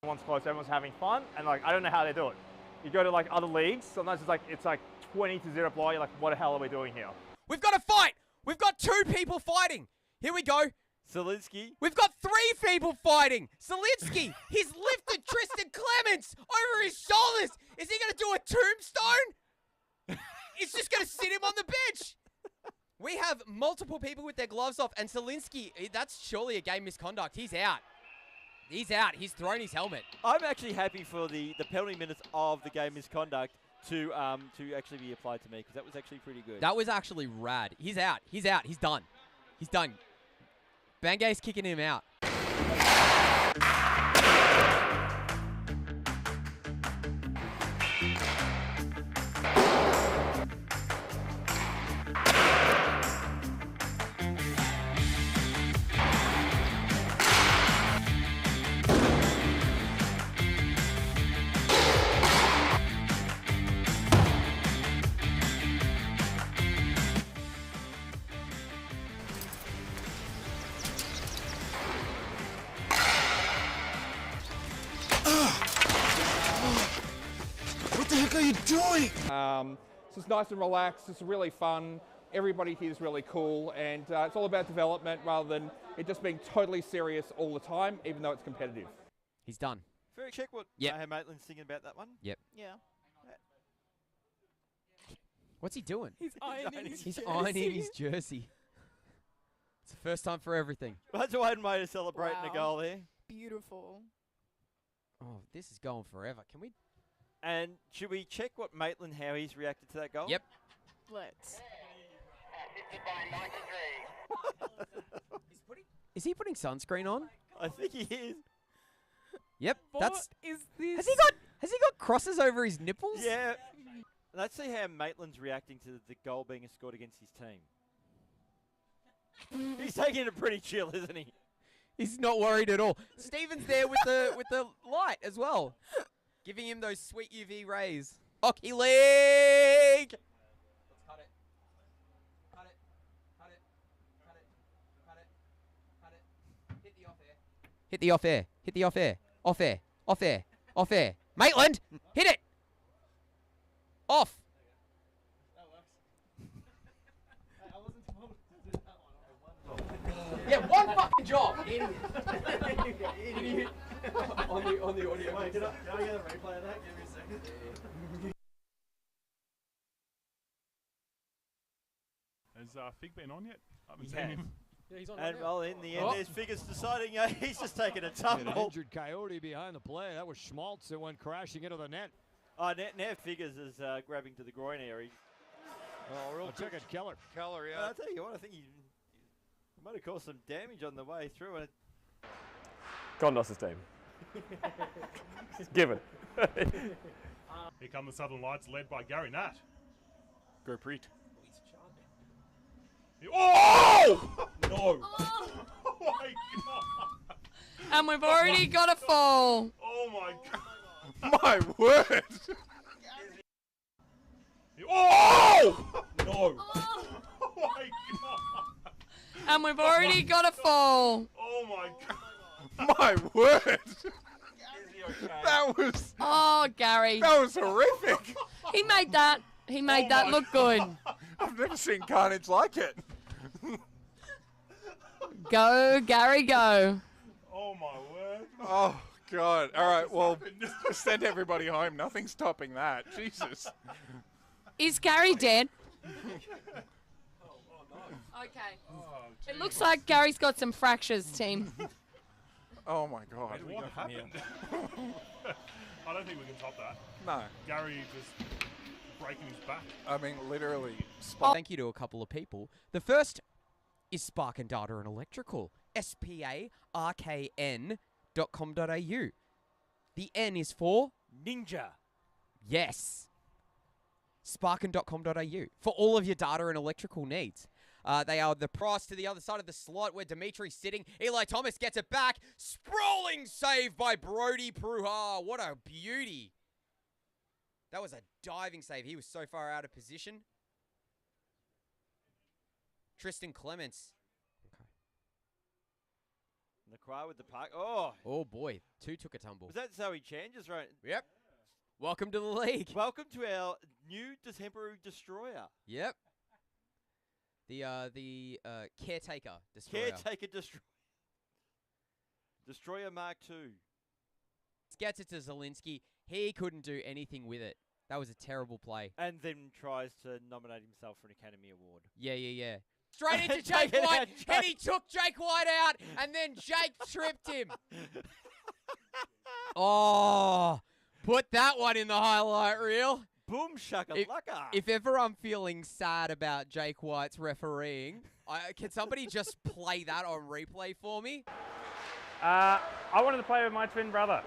Everyone's close, everyone's having fun, and like I don't know how they do it. You go to like other leagues, sometimes it's like 20-0 blow. You're like, what the hell are we doing here? We've got a fight. We've got 2 people fighting. Here we go. Zielinski. We've got 3 people fighting. Zielinski, he's lifted Tristan Clements over his shoulders. Is he going to do a tombstone? He's just going to sit him on the bench. We have multiple people with their gloves off, and Zielinski, that's surely a game misconduct. He's out. He's out. He's thrown his helmet. I'm actually happy for the penalty minutes of the game misconduct to actually be applied to me, because that was actually pretty good. That was actually rad. He's out. He's out. He's done. He's done. Bangay's kicking him out. What the heck are you doing? So it's nice and relaxed, it's really fun, everybody here is really cool, and it's all about development rather than it just being totally serious all the time, even though it's competitive. He's done. Very check what Maitland's thinking about that one. Yep. Yeah. What's he doing? He's ironing his He's jersey. ironing his jersey. It's the first time for everything. That's a way to celebrate a goal there. Beautiful. Oh, this is going forever. Can we? And should we check what Maitland, how he's reacted to that goal? Yep. Let's. Is he putting sunscreen on? I think he is. Yep. What is this? Has he got crosses over his nipples? Yeah. Let's see how Maitland's reacting to the goal being scored against his team. He's taking it pretty chill, isn't he? He's not worried at all. Steven's there with the light as well, giving him those sweet UV rays. Hockey League! Let's cut it. Cut it. Cut it. Cut it. Cut it. Cut it. Hit the off air. Hit the off air. Hit the off air. Off air. Off air. Off air. Maitland! Hit it! Off! That works. I wasn't supposed to do that one. Yeah, one fucking job! Idiot. on the audio. Wait, can I get a replay of that? Give me a second. Has Fig been on yet? I haven't He seen has. him. Yeah, he's on And right well, in the end, there's Figures deciding he's just taking a tumble. An injured Coyote behind the play. That was Schmaltz that went crashing into the net. Now Figures is grabbing to the groin area. Oh, real check it, Keller. Keller, yeah. I'll tell you what, I think he might have caused some damage on the way through it. Kondos' team. Given. Here come the Southern Lights, led by Gary Nat. Go Preet. Oh! No! Oh my god! And we've already got a fall. Oh my god! My word! Oh! No! Oh my god! And we've already got a fall. Oh my god! My word! Okay. That was Oh, Gary. horrific. He made that. He made that look good. I've never seen carnage like it. Go, Gary, go. Oh my word! Oh God! All right, well, send everybody home. Nothing's topping that. Jesus. Is Gary dead? Okay. Oh, It looks like Gary's got some fractures, team. Oh my God. what happened? I don't think we can top that. No, Gary just breaking his back. I mean literally. Thank you to a couple of people. The first is Spark and Data and Electrical. SPARKN.com.au. The N is for Ninja. yes. Sparkin.com.au for all of your data and electrical needs. They are the price to the other side of the slot where Dimitri's sitting. Eli Thomas gets it back. Sprawling save by Brody Pruha. What a beauty. That was a diving save. He was so far out of position. Tristan Clements. Okay. Qua with the puck. Oh, Oh, boy. 2 took a tumble. was that Zoe Chan just right? Yep. Welcome to the league. Welcome to our new temporary destroyer. Yep. The caretaker destroyer. Caretaker Destroyer Mark II. Gets it to Zielinski. He couldn't do anything with it. That was a terrible play. And then tries to nominate himself for an Academy Award. Yeah. Straight into Take Jake it White, out, and he took Jake White out, and then Jake tripped him. Oh, put that one in the highlight reel. Boom shakalaka. If ever I'm feeling sad about Jake White's refereeing, can somebody just play that on replay for me? I wanted to play with my twin brother,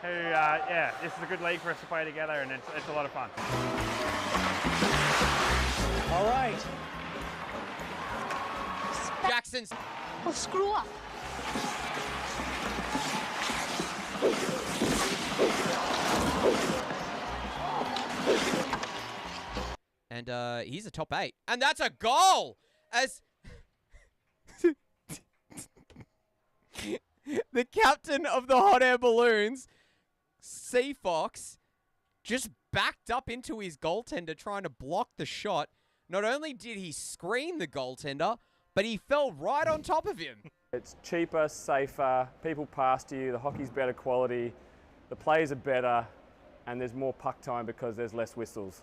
who, yeah, this is a good league for us to play together, and it's a lot of fun. All right. Jackson's. Oh, screw up. And he's a top 8. And that's a goal! As the captain of the hot air balloons, Sea Fox, just backed up into his goaltender trying to block the shot. Not only did he screen the goaltender, but he fell right on top of him. It's cheaper, safer, people pass to you, the hockey's better quality, the players are better, and there's more puck time because there's less whistles.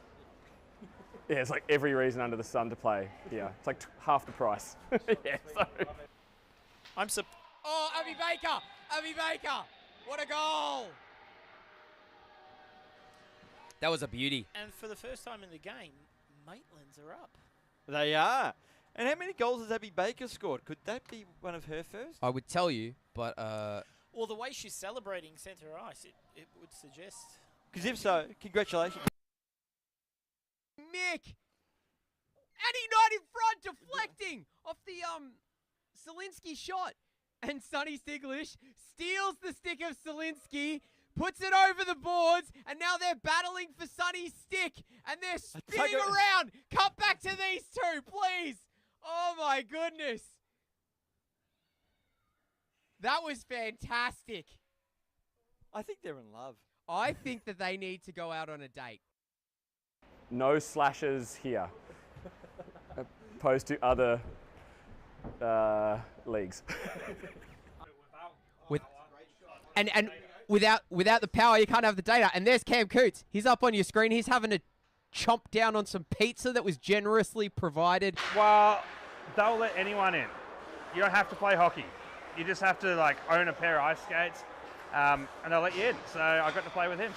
Yeah, it's like every reason under the sun to play. Yeah, it's like half the price. Yeah, so. Oh, Abby Baker! Abby Baker! What a goal! That was a beauty. And for the first time in the game, Maitlands are up. They are. And how many goals has Abby Baker scored? Could that be one of her first? I would tell you, but Well, the way she's celebrating centre ice, it would suggest. Because if so, congratulations. Mick! And he not in front, deflecting off the Zielinski shot. And Sonny Stiglish steals the stick of Zielinski, puts it over the boards, and now they're battling for Sonny's stick, and they're spinning around. Cut back to these two, please. Oh my goodness. That was fantastic. I think they're in love. I think that they need to go out on a date. No slashes here, opposed to other leagues. And without the power, you can't have the data. And there's Cam Coots. He's up on your screen. He's having to chomp down on some pizza that was generously provided. Well, they'll let anyone in. You don't have to play hockey. You just have to like own a pair of ice skates, and they'll let you in. So I got to play with him.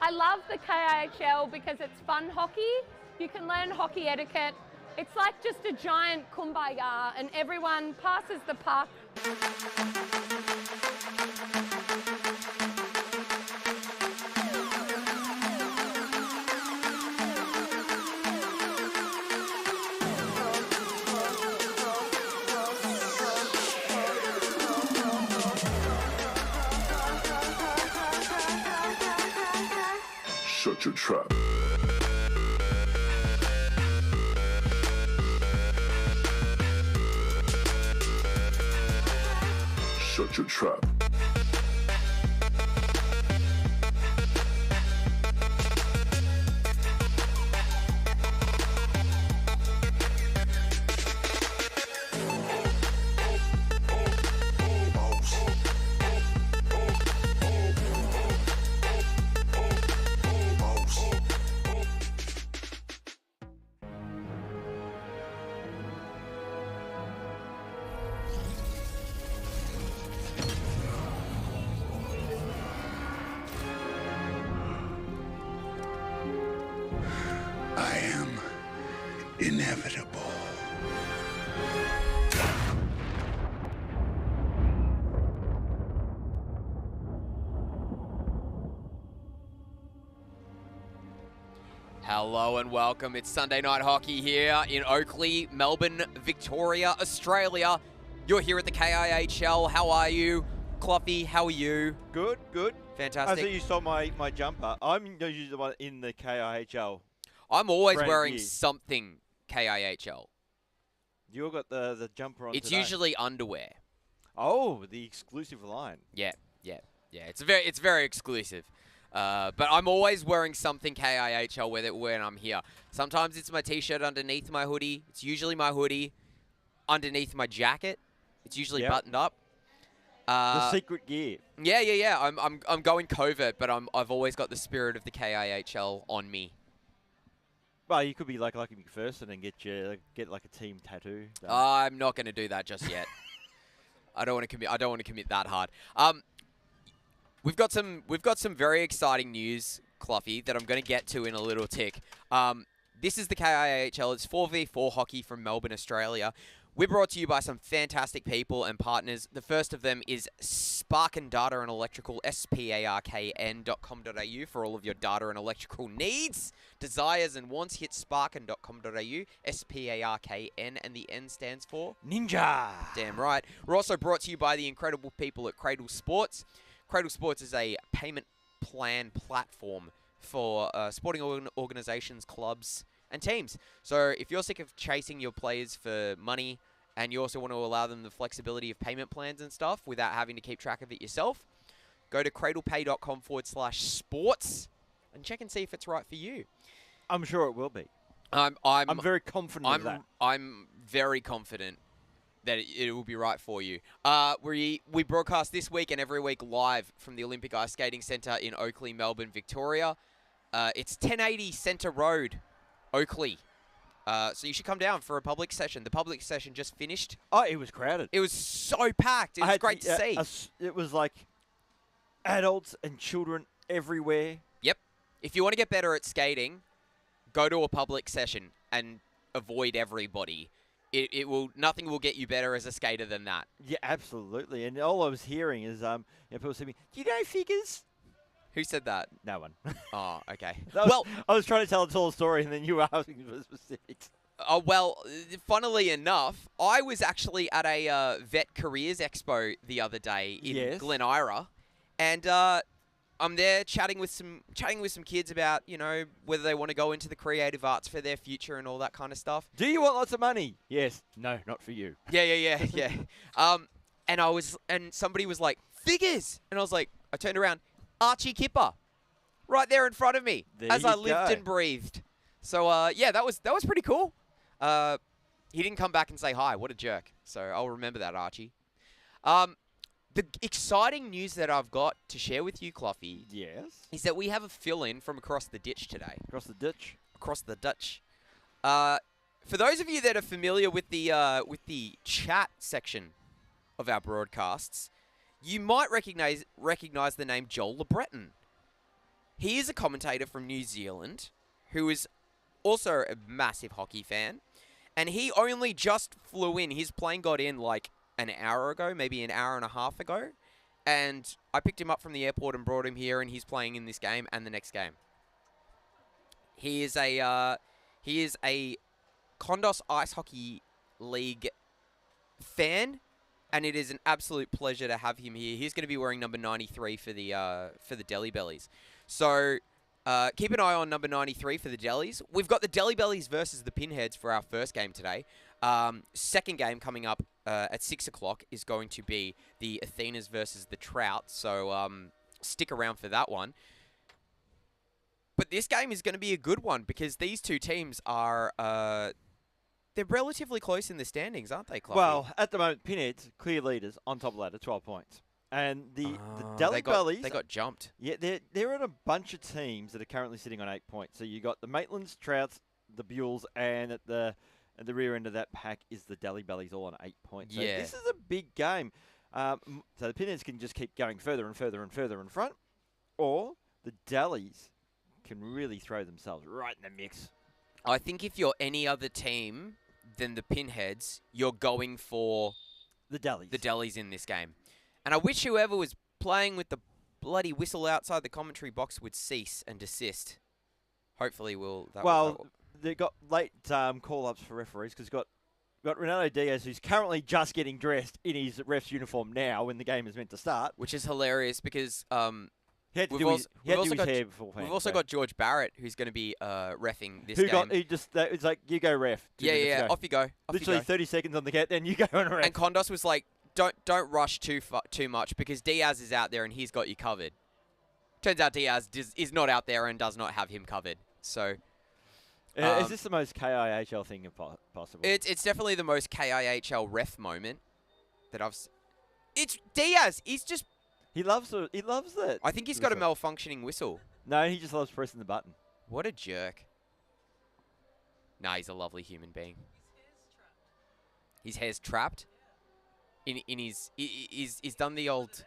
I love the KIHL because it's fun hockey. You can learn hockey etiquette. It's like just a giant kumbaya and everyone passes the puck. Shut your trap. Shut your trap. I am inevitable. Hello and welcome. It's Sunday Night Hockey here in Oakley, Melbourne, Victoria, Australia. You're here at the KIHL. How are you? Cloughy, how are you? Good, good. Fantastic. I see you saw my jumper. I'm usually the one in the KIHL. I'm always brand wearing new. something KIHL. You got the jumper on It's today. usually underwear. Oh, the exclusive line. Yeah. It's very exclusive. But I'm always wearing something KIHL when I'm here. Sometimes it's my t-shirt underneath my hoodie. It's usually my hoodie underneath my jacket. It's usually buttoned up. The secret gear. Yeah. I'm going covert, but I've always got the spirit of the KIHL on me. Well, you could be like Lucky McPherson and get like a team tattoo. I'm not going to do that just yet. I don't want to commit that hard. We've got some very exciting news, Cluffy, that I'm going to get to in a little tick. This is the KIHL. It's 4v4 hockey from Melbourne, Australia. We're brought to you by some fantastic people and partners. The first of them is Sparkin Data and Electrical, sparkn.com.au for all of your data and electrical needs, desires and wants. Hit sparkin.com.au, SPARKN, and the N stands for Ninja. Damn right. We're also brought to you by the incredible people at Cradle Sports. Cradle Sports is a payment plan platform for sporting organizations, clubs, and teams. So if you're sick of chasing your players for money and you also want to allow them the flexibility of payment plans and stuff without having to keep track of it yourself, go to cradlepay.com/sports and check and see if it's right for you. I'm sure it will be. I'm very confident of that. I'm very confident that it will be right for you. We broadcast this week and every week live from the Olympic Ice Skating Centre in Oakley, Melbourne, Victoria. It's 1080 Centre Road, Oakley. So you should come down for a public session. The public session just finished. Oh, it was crowded. It was so packed. It was great to see. It was like adults and children everywhere. Yep. If you want to get better at skating, go to a public session and avoid everybody. Nothing will get you better as a skater than that. Yeah, absolutely. And all I was hearing is people saying, "Do you know figures?" Who said that? No one. Oh, okay. I was trying to tell a tall story, and then you were asking for specifics. Funnily enough, I was actually at a Vet Careers Expo the other day in Glen Ira, and I'm there chatting with some kids about whether they want to go into the creative arts for their future and all that kind of stuff. Do you want lots of money? Yes. No, not for you. Yeah. And somebody was like, figures, and I was like, I turned around. Archie Kipper, right there in front of me, as I lived and breathed. So that was pretty cool. He didn't come back and say hi. What a jerk. So I'll remember that, Archie. The exciting news that I've got to share with you, Cluffy, is that we have a fill-in from across the ditch today. Across the ditch. Across the Dutch. For those of you that are familiar with the chat section of our broadcasts, you might recognize the name Joel LeBreton. He is a commentator from New Zealand who is also a massive hockey fan, and he only just flew in. His plane got in like an hour ago, maybe an hour and a half ago, and I picked him up from the airport and brought him here, and he's playing in this game and the next game. He is a Kondos Ice Hockey League fan. And it is an absolute pleasure to have him here. He's going to be wearing number 93 for the Deli Bellies. So keep an eye on number 93 for the Delis. We've got the Deli Bellies versus the Pinheads for our first game today. Second game coming up at 6 o'clock is going to be the Athenas versus the Trout. So stick around for that one. But this game is going to be a good one because these two teams are... they're relatively close in the standings, aren't they, Cluffy? Well, at the moment, Pinheads, clear leaders, on top of the ladder, 12 points. And the Deli Bellies... They got jumped. Yeah, they're in a bunch of teams that are currently sitting on 8 points. So you got the Maitlands, Trouts, the Buells, and at the rear end of that pack is the Deli Bellies, all on 8 points. So this is a big game. So the Pinheads can just keep going further and further and further in front, or the Delis can really throw themselves right in the mix. I think if you're any other team than the Pinheads, you're going for the Delis in this game. And I wish whoever was playing with the bloody whistle outside the commentary box would cease and desist. Hopefully they got late call-ups for referees because got Renato Diaz, who's currently just getting dressed in his ref's uniform now when the game is meant to start. Which is hilarious because... We've also got George Barrett, who's going to be reffing this game. It's like, you go ref. Off you go. Literally 30 seconds on the get, then you go on ref. And Kondos was like, don't rush too much because Diaz is out there and he's got you covered. Turns out Diaz is not out there and does not have him covered. So, is this the most KIHL thing possible? It's definitely the most KIHL ref moment that I've. It's Diaz. He's just. He loves it. He loves it. I think he's got a malfunctioning whistle. No, he just loves pressing the button. What a jerk. Nah, he's a lovely human being. His hair's trapped. In his, he's done the old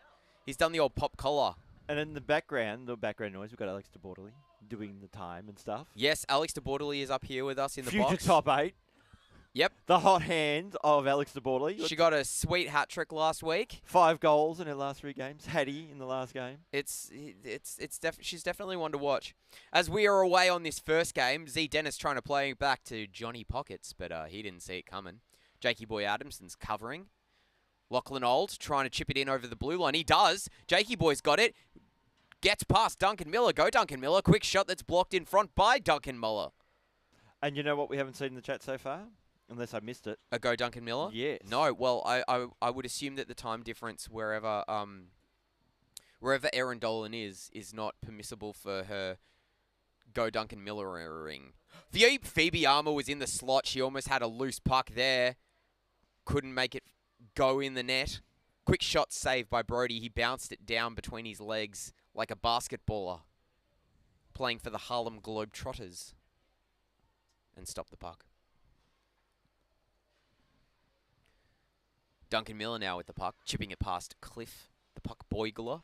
pop collar. And in the background noise, we've got Alex de Bordeley doing the time and stuff. Yes, Alex de Bordeley is up here with us in the Future box. top 8. Yep. The hot hand of Alex de Bordeley. She got a sweet hat trick last week. 5 goals in her last 3 games. Hattie in the last game. She's definitely one to watch. As we are away on this first game, Z Dennis trying to play back to Johnny Pockets, but he didn't see it coming. Jakey Boy Adamson's covering. Lachlan Old trying to chip it in over the blue line. He does. Jakey Boy's got it. Gets past Duncan Miller. Go Duncan Miller. Quick shot that's blocked in front by Duncan Miller. And you know what we haven't seen in the chat so far? Unless I missed it. A go Duncan Miller? Yes. No, well, I would assume that the time difference wherever Erin Dolan is not permissible for her go Duncan Millering. Phoebe Armour was in the slot. She almost had a loose puck there. Couldn't make it go in the net. Quick shot saved by Brody. He bounced it down between his legs like a basketballer playing for the Harlem Globetrotters and stopped the puck. Duncan Miller now with the puck, chipping it past Cliff, the puck boigler.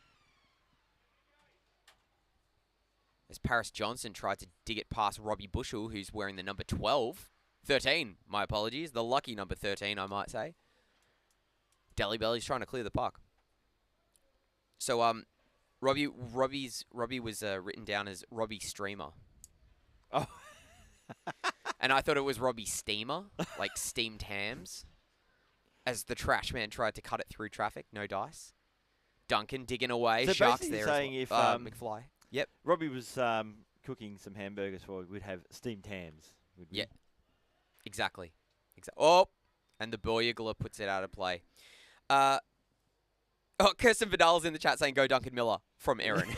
As Paris Johnson tried to dig it past Robbie Bushell, who's wearing the number 13, my apologies, the lucky number 13, I might say. Deli Belly's trying to clear the puck. So, Robbie was written down as Robbie Streamer. Oh. And I thought it was Robbie Steamer, like steamed hams. As the trash man tried to cut it through traffic, no dice. Duncan digging away, so Sharks there saying as well. If McFly. Yep. Robbie was cooking some hamburgers for, we'd have steamed hams. Yeah. Exactly. Oh, and the Boyagler puts it out of play. Kirsten Vidal's in the chat saying, go Duncan Miller, from Erin.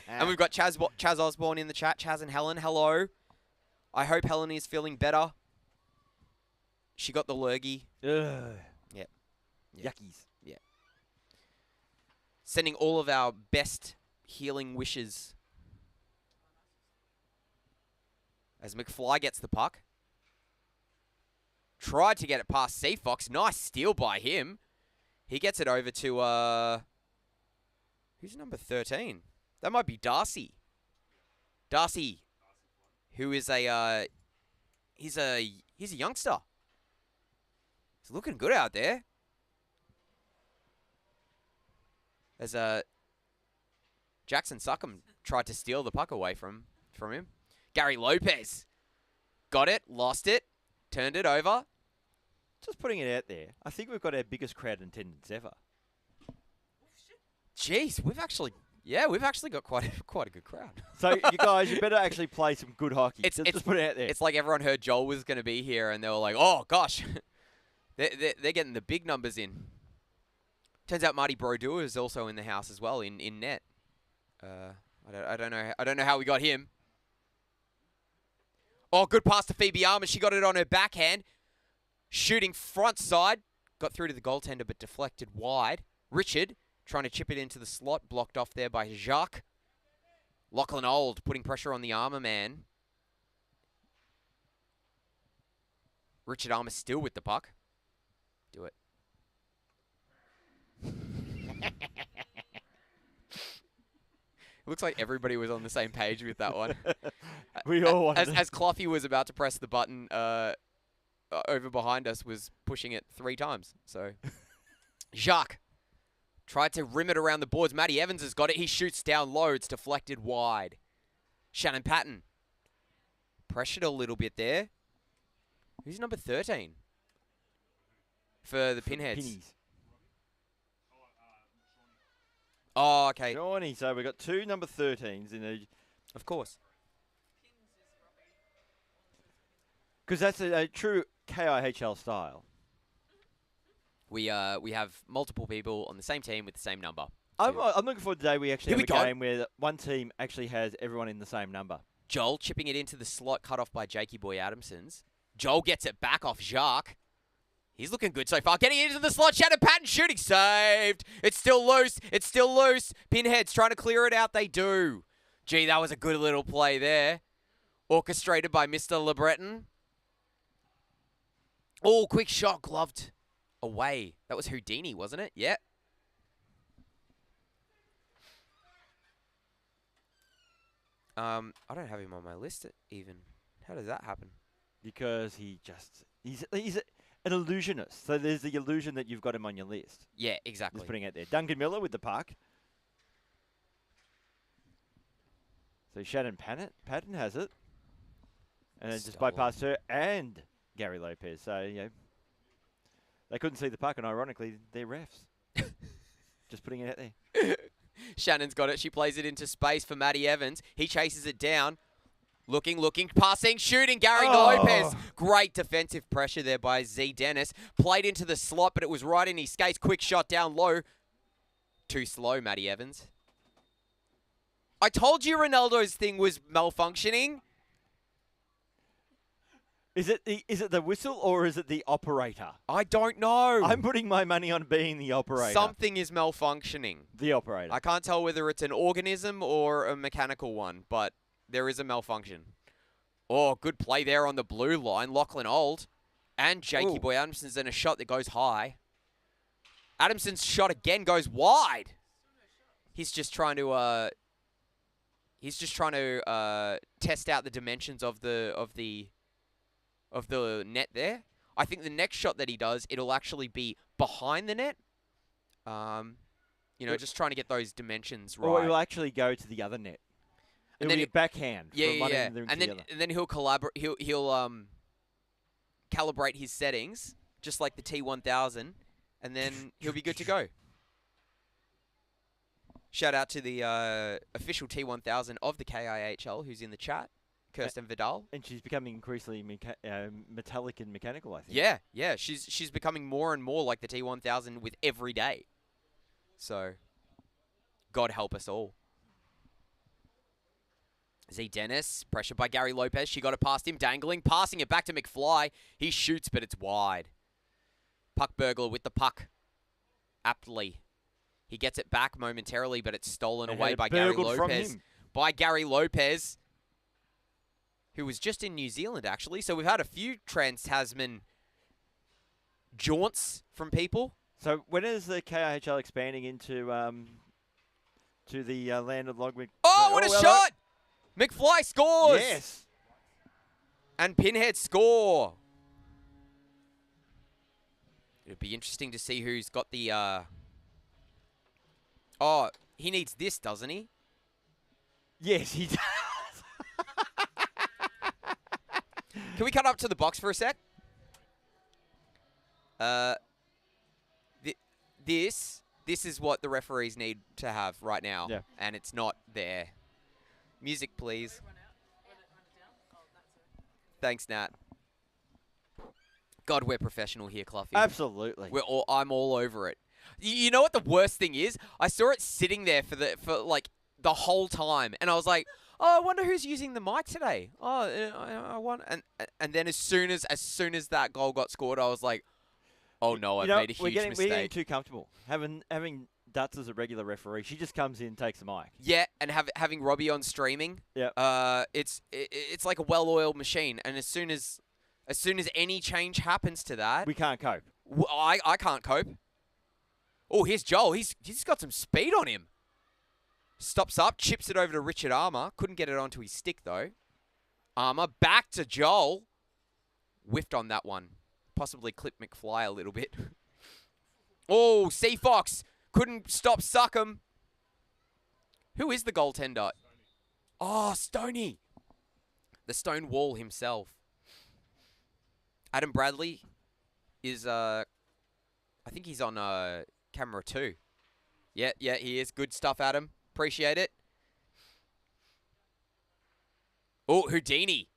And we've got Chaz Osborne in the chat. Chaz and Helen, hello. I hope Helen is feeling better. She got the lurgy. Ugh. Yep. Yuckies. Yeah. Sending all of our best healing wishes. As McFly gets the puck. Tried to get it past Seafox. Nice steal by him. He gets it over to, who's number 13? That might be Darcy. Darcy, who is he's a youngster. He's looking good out there. As Jackson Suckham tried to steal the puck away from him. Gary Lopez got it, lost it, turned it over. Just putting it out there, I think we've got our biggest crowd attendance ever. Jeez, we've actually got quite a good crowd. So you guys, you better actually play some good hockey. Just put it out there. It's like everyone heard Joel was going to be here, and they were like, "Oh gosh, they're getting the big numbers in." Turns out Marty Brodeur is also in the house as well in net. I don't know how we got him. Oh, good pass to Phoebe Armour. She got it on her backhand. Shooting front side. Got through to the goaltender, but deflected wide. Richard trying to chip it into the slot. Blocked off there by Jacques. Lachlan Old putting pressure on the Armour man. Richard Armour still with the puck. Do it. It looks like everybody was on the same page with that one. We all wanted as Cloughy was about to press the button, over behind us was pushing it 3 times. So Jacques tried to rim it around the boards. Matty Evans has got it. He shoots down low. It's deflected wide. Shannon Patton pressured a little bit there. Who's number 13 for the Pinheads? Pinnies. Oh, okay. Johnny. So we've got 2 number 13s in the... Of course. Because that's a true KIHL style. We have multiple people on the same team with the same number. I'm looking forward to the day we actually Here have we a go. game where one team actually has everyone in the same number. Joel chipping it into the slot, cut off by Jakey Boy Adamsons. Joel gets it back off Jacques. He's looking good so far. Getting into the slot. Shannon Patton shooting. Saved. It's still loose. It's still loose. Pinheads trying to clear it out. They do. Gee, that was a good little play there. Orchestrated by Mr. LeBreton. Oh, quick shot. Gloved away. That was Houdini, wasn't it? Yeah. I don't have him on my list even. How does that happen? Because he's an illusionist. So there's the illusion that you've got him on your list. Yeah, exactly. Just putting it there. Duncan Miller with the puck. So Shannon Patton has it. And then just bypassed her and Gary Lopez. So, they couldn't see the puck, and ironically, they're refs. Just putting it out there. Shannon's got it. She plays it into space for Matty Evans. He chases it down. Looking, passing, shooting. Gary Lopez. Great defensive pressure there by Z Dennis. Played into the slot, but it was right in his skates. Quick shot down low. Too slow, Matty Evans. I told you Ronaldo's thing was malfunctioning. Is it the whistle or is it the operator? I don't know. I'm putting my money on being the operator. Something is malfunctioning. The operator. I can't tell whether it's an organism or a mechanical one, but there is a malfunction. Oh, good play there on the blue line. Lachlan Old and Jakey Boy Adamson's in a shot that goes high. Adamson's shot again goes wide. He's just trying to test out the dimensions of the net there. I think the next shot that he does, it'll actually be behind the net. Just trying to get those dimensions right. Or he'll actually go to the other net. It'll be a backhand. Yeah. And then he'll collaborate. He'll calibrate his settings just like the T1000, and then he'll be good to go. Shout out to the official T1000 of the KIHL who's in the chat. Kirsten Vidal. And she's becoming increasingly metallic and mechanical, I think. Yeah. She's becoming more and more like the T1000 with every day. So, God help us all. Z Dennis, pressured by Gary Lopez. She got it past him, dangling, passing it back to McFly. He shoots, but it's wide. Puck burglar with the puck. Aptly. He gets it back momentarily, but it's stolen away by Gary Lopez. By Gary Lopez, who was just in New Zealand, actually. So we've had a few Trans-Tasman jaunts from people. So when is the KIHL expanding into to the land of Logwick? Oh, what a shot! McFly scores! Yes. And Pinhead score. It'd be interesting to see who's got the... Oh, he needs this, doesn't he? Yes, he does. Can we cut up to the box for a sec? This is what the referees need to have right now. Yeah. And it's not there. Music, please. Thanks, Nat. God, we're professional here, Cluffy. Absolutely. I'm all over it. You know what the worst thing is? I saw it sitting there for the whole time, and I was like, "Oh, I wonder who's using the mic today." Oh, I want, and then as soon as that goal got scored, I was like, "Oh no, I've made a huge mistake." We're getting too comfortable having Dutz as a regular referee. She just comes in and takes the mic. Yeah, and having Robbie on streaming. Yeah. It's like a well-oiled machine, and as soon as any change happens to that, we can't cope. I can't cope. Oh, here's Joel. He's got some speed on him. Stops up, chips it over to Richard Armour. Couldn't get it onto his stick, though. Armour back to Joel. Whiffed on that one. Possibly clipped McFly a little bit. Oh, Seafox. Couldn't stop Suckham. Who is the goaltender? Oh, Stoney. The Stone Wall himself. Adam Bradley is, I think he's on camera 2. Yeah, he is. Good stuff, Adam. Appreciate it. Oh, Houdini.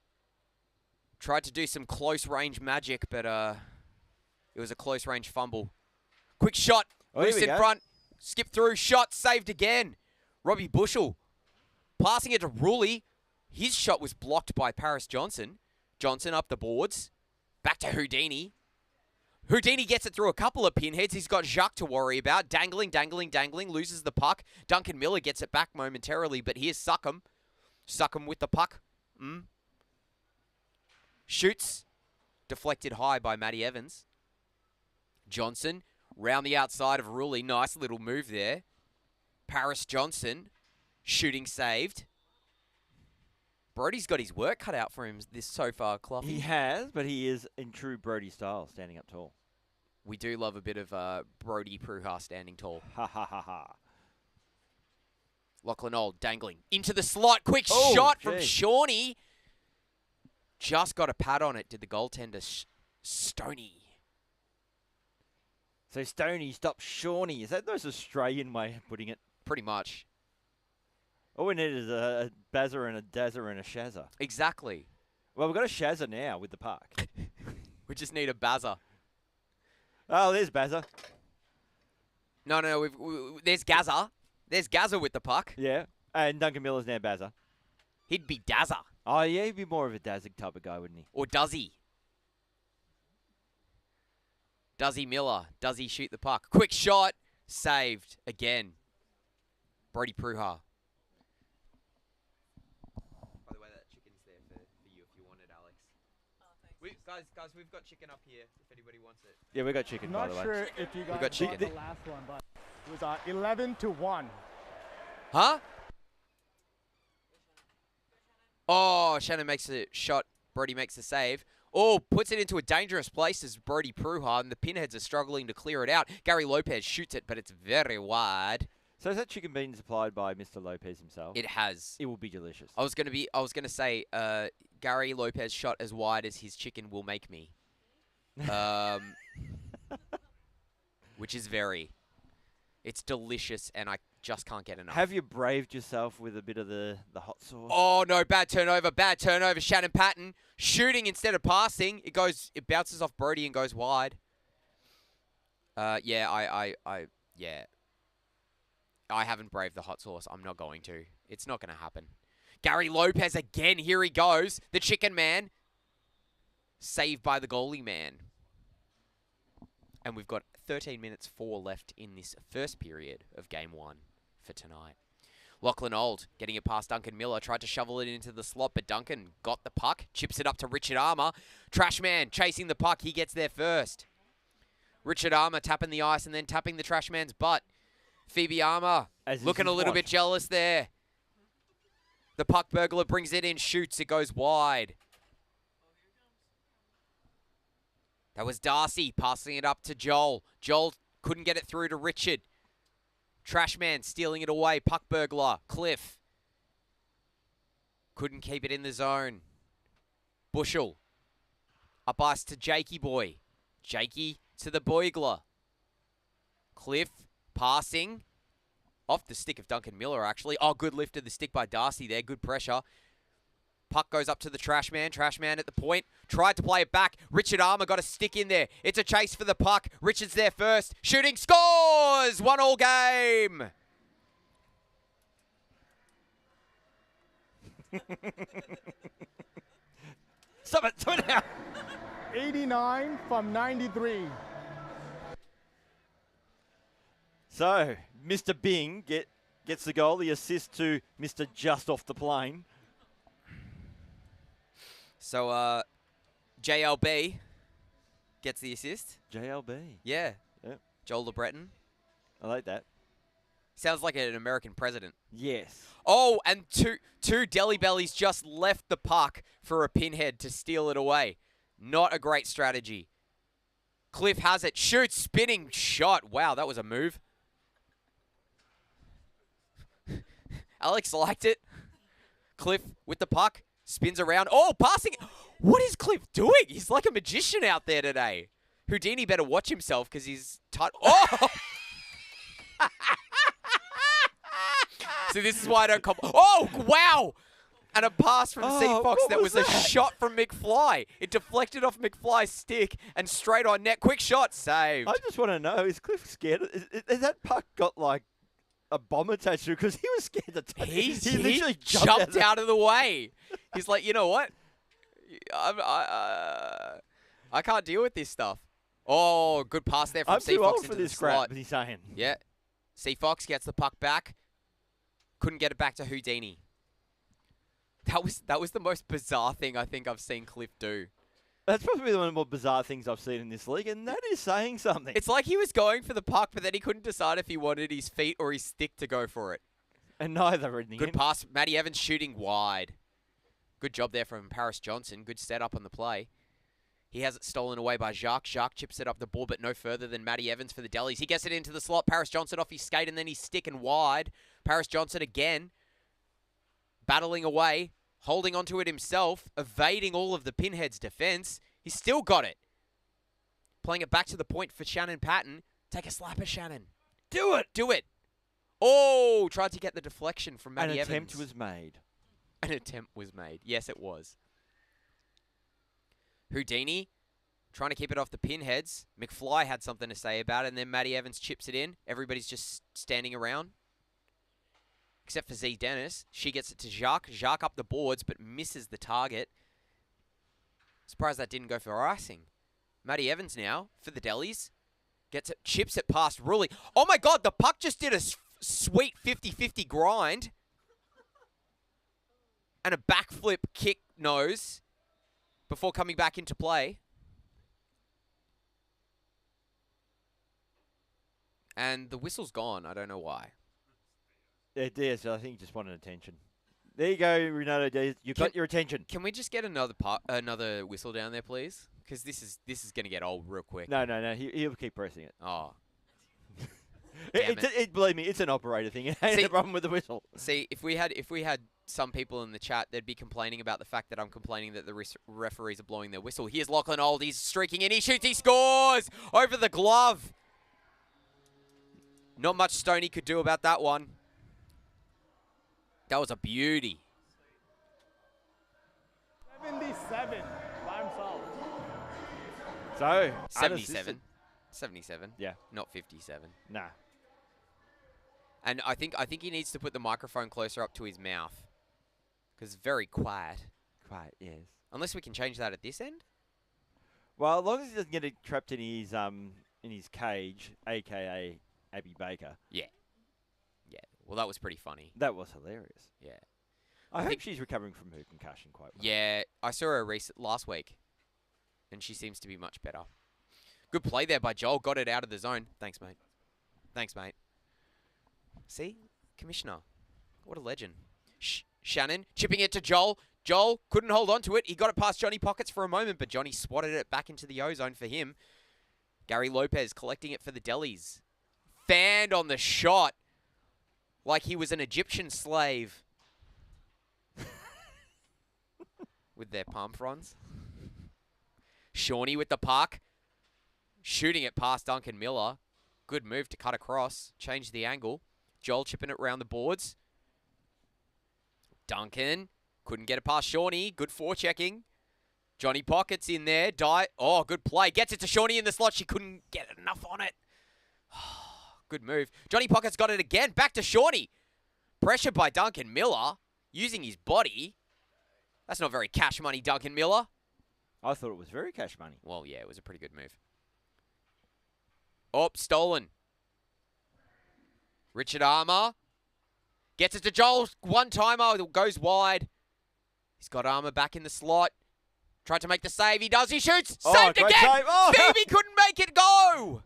Tried to do some close range magic, but it was a close range fumble. Quick shot. Oh, here Loose we in go. front. Skip through. Shot. Saved again. Robbie Bushell. Passing it to Rulli. His shot was blocked by Paris Johnson. Johnson up the boards. Back to Houdini. Houdini gets it through a couple of pinheads. He's got Jacques to worry about. Dangling. Loses the puck. Duncan Miller gets it back momentarily, but here's Suckham. Suckham with the puck. Shoots. Deflected high by Matty Evans. Johnson. Round the outside of Rulli. Nice little move there. Paris Johnson. Shooting saved. Brody's got his work cut out for him this so far, Cloughy. He has, but he is in true Brody style, standing up tall. We do love a bit of Brody Pruha standing tall. Ha ha ha ha. Lachlan Old dangling into the slot. Quick Oh, shot from gee. Shawnee. Just got a pad on it. Did the goaltender Stoney. So Stoney stops Shawnee. Is that the most Australian way of putting it? Pretty much. All we need is a Bazza and a Dazza and a Shazza. Exactly. Well, we've got a Shazza now with the puck. We just need a Bazza. Oh, there's Bazza. No, there's Gazza. There's Gazza with the puck. Yeah. And Duncan Miller's now Bazza. He'd be Dazza. Oh, yeah, he'd be more of a Dazzig type of guy, wouldn't he? Or does he? Does he Miller? Does he shoot the puck? Quick shot. Saved again. Brody Pruha. By the way, that chicken's there for you if you want it, Alex. Oh, thanks. Guys, we've got chicken up here if anybody wants it. Yeah, we got chicken, by the way. Not sure if you guys got chicken. the last one, but it was 11-1. Huh? Oh, Shannon makes a shot. Brody makes a save. Oh, puts it into a dangerous place as Brody Pruha, and the Pinheads are struggling to clear it out. Gary Lopez shoots it, but it's very wide. So has that chicken been supplied by Mr. Lopez himself? It has. It will be delicious. I was gonna say, Gary Lopez shot as wide as his chicken will make me. Which is it's delicious, and I just can't get enough. Have you braved yourself with a bit of the hot sauce? Oh, no, bad turnover. Shannon Patton shooting instead of passing. It bounces off Brody and goes wide. Yeah, I haven't braved the hot sauce. I'm not going to. It's not going to happen. Gary Lopez again. Here he goes. The chicken man. Saved by the goalie man. And we've got 13 minutes 4 left in this first period of game 1 for tonight. Lachlan Old getting it past Duncan Miller. Tried to shovel it into the slot, but Duncan got the puck. Chips it up to Richard Armour. Trashman chasing the puck. He gets there first. Richard Armour tapping the ice and then tapping the Trashman's butt. Phoebe Armour looking a little bit jealous there. The puck burglar brings it in, shoots. It goes wide. That was Darcy passing it up to Joel. Joel couldn't get it through to Richard. Trashman stealing it away. Puck burglar. Cliff. Couldn't keep it in the zone. Bushell. Up ice to Jakey boy. Jakey to the Boigler. Cliff passing. Off the stick of Duncan Miller, actually. Oh, good lift of the stick by Darcy there. Good pressure. Puck goes up to the Trashman. Trashman at the point. Tried to play it back. Richard Armour got a stick in there. It's a chase for the puck. Richard's there first. Shooting, scores! 1-1 game. Stop it now. 89 from 93. So, Mr. Bing gets the goal. The assist to Mr. Just Off the Plane. So, JLB gets the assist. JLB. Yeah. Yep. Joel LeBreton. I like that. Sounds like an American president. Yes. Oh, and two Deli Bellies just left the puck for a pinhead to steal it away. Not a great strategy. Cliff has it. Shoots. Spinning shot. Wow, that was a move. Alex liked it. Cliff with the puck. Spins around. Oh, passing. What is Cliff doing? He's like a magician out there today. Houdini better watch himself because he's tight. Oh! See, this is why I don't come. Oh, wow! And a pass from C Fox what that was was a that? shot from McFly. It deflected off McFly's stick and straight on net. Quick shot, saved. I just want to know, is Cliff scared? Has that puck got like a bomb attached to it? Because he was scared to touch it. He literally jumped out of the way. He's like, you know what? I can't deal with this stuff. Oh, good pass there from I'm C too Fox old into for the this crap, slot. but he's saying. Yeah. C Fox gets the puck back. Couldn't get it back to Houdini. That was the most bizarre thing I think I've seen Cliff do. That's probably one of the more bizarre things I've seen in this league, and that is saying something. It's like he was going for the puck, but then he couldn't decide if he wanted his feet or his stick to go for it. And neither in the Good end. pass. Matty Evans shooting wide. Good job there from Paris Johnson. Good setup on the play. He has it stolen away by Jacques. Jacques chips it up the ball, but no further than Matty Evans for the Delis. He gets it into the slot. Paris Johnson off his skate, and then he's sticking wide. Paris Johnson again, battling away, holding onto it himself, evading all of the Pinheads' defense. He's still got it. Playing it back to the point for Shannon Patton. Take a slapper, Shannon. Do it! Do it. Oh, tried to get the deflection from Matty Evans. An attempt was made. An attempt was made. Yes, it was. Houdini trying to keep it off the Pinheads. McFly had something to say about it, and then Matty Evans chips it in. Everybody's just standing around. Except for Z Dennis. She gets it to Jacques. Jacques up the boards, but misses the target. Surprised that didn't go for icing. Matty Evans now for the Delis. Gets it, chips it past Rulli. Oh my God, the puck just did a sweet 50-50 grind. And a backflip kick nose before coming back into play. And the whistle's gone. I don't know why. It is. I think he just wanted attention. There you go, Renato Diaz. You got your attention. Can we just get another whistle down there, please? Because this is going to get old real quick. No. He'll keep pressing it. Oh. Believe me, it's an operator thing. It ain't a problem with the whistle. See, if we had some people in the chat, they'd be complaining about the fact that I'm complaining that the referees are blowing their whistle. Here's Lachlan Old. He's streaking in. He shoots. He scores over the glove. Not much Stoney could do about that one. That was a beauty. 77 by himself. So, 77. 77. Yeah. Not 57. Nah. And I think he needs to put the microphone closer up to his mouth. Because it's very quiet. Quiet, yes. Unless we can change that at this end. Well, as long as he doesn't get it trapped in his cage, a.k.a. Abby Baker. Yeah. Yeah. Well, that was pretty funny. That was hilarious. Yeah. I hope she's recovering from her concussion quite well. Yeah. I saw her last week. And she seems to be much better. Good play there by Joel. Got it out of the zone. Thanks, mate. Thanks, mate. See? Commissioner. What a legend. Shannon chipping it to Joel. Joel couldn't hold on to it. He got it past Johnny Pockets for a moment, but Johnny swatted it back into the O-zone for him. Gary Lopez collecting it for the Delis. Fanned on the shot like he was an Egyptian slave. With their palm fronds. Shawnee with the puck. Shooting it past Duncan Miller. Good move to cut across. Change the angle. Joel chipping it around the boards. Duncan. Couldn't get it past Shawnee. Good forechecking. Johnny Pockets in there. Oh, good play. Gets it to Shawnee in the slot. She couldn't get enough on it. Good move. Johnny Pockets got it again. Back to Shawnee. Pressure by Duncan Miller. Using his body. That's not very cash money, Duncan Miller. I thought it was very cash money. Well, yeah, it was a pretty good move. Oh, stolen. Richard Armour. Gets it to Joel. One-timer. Goes wide. He's got Armour back in the slot. Tried to make the save. He does. He shoots. Saved again. Save. Oh. Phoebe couldn't make it go.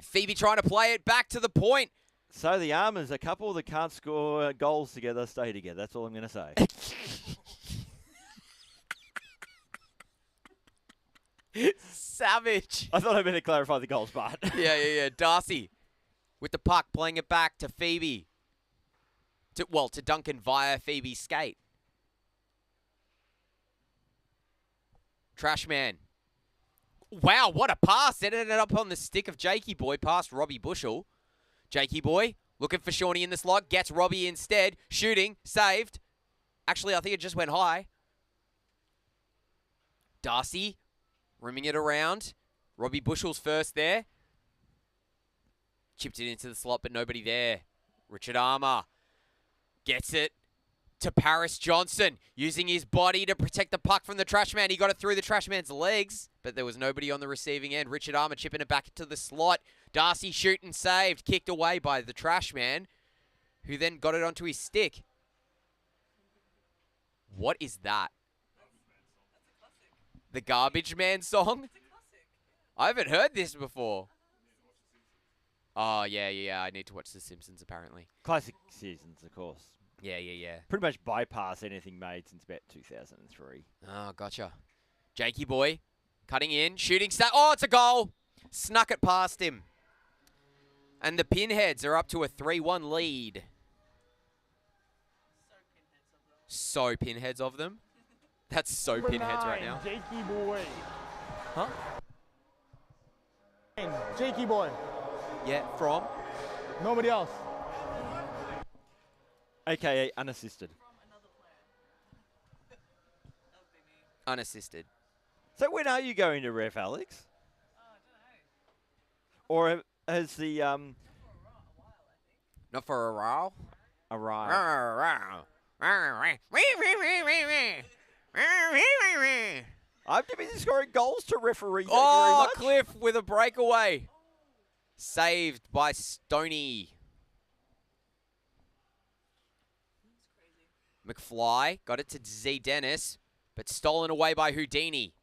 Phoebe trying to play it back to the point. So the Armours, a couple that can't score goals together, stay together. That's all I'm going to say. Savage. I thought I better clarify the goals part. Yeah. Darcy with the puck, playing it back to Phoebe. To Duncan via Phoebe's skate. Trashman. Wow, what a pass. It ended up on the stick of Jakey Boy past Robbie Bushell. Jakey Boy looking for Shawnee in the slot. Gets Robbie instead. Shooting. Saved. Actually, I think it just went high. Darcy, rimming it around. Robbie Bushell's first there. Chipped it into the slot, but nobody there. Richard Armour gets it to Paris Johnson, using his body to protect the puck from the trash man. He got it through the trash man's legs, but there was nobody on the receiving end. Richard Armour chipping it back into the slot. Darcy shooting saved, kicked away by the trash man, who then got it onto his stick. What is that? The Garbage Man song? I haven't heard this before. Oh, yeah. I need to watch The Simpsons, apparently. Classic seasons, of course. Yeah. Pretty much bypass anything made since about 2003. Oh, gotcha. Jakey boy, cutting in, shooting. Oh, it's a goal. Snuck it past him. And the Pinheads are up to a 3-1 lead. So Pinheads of them. That's so Pinheads right now. Jakey boy. Huh? Jakey boy. Yeah, from? Nobody else. AKA unassisted. Unassisted. So when are you going to ref, Alex? Or has the Not for a while. A while. I'm too busy scoring goals to referee. Oh, Cliff with a breakaway. Saved by Stoney. McFly got it to Z Dennis, but stolen away by Houdini.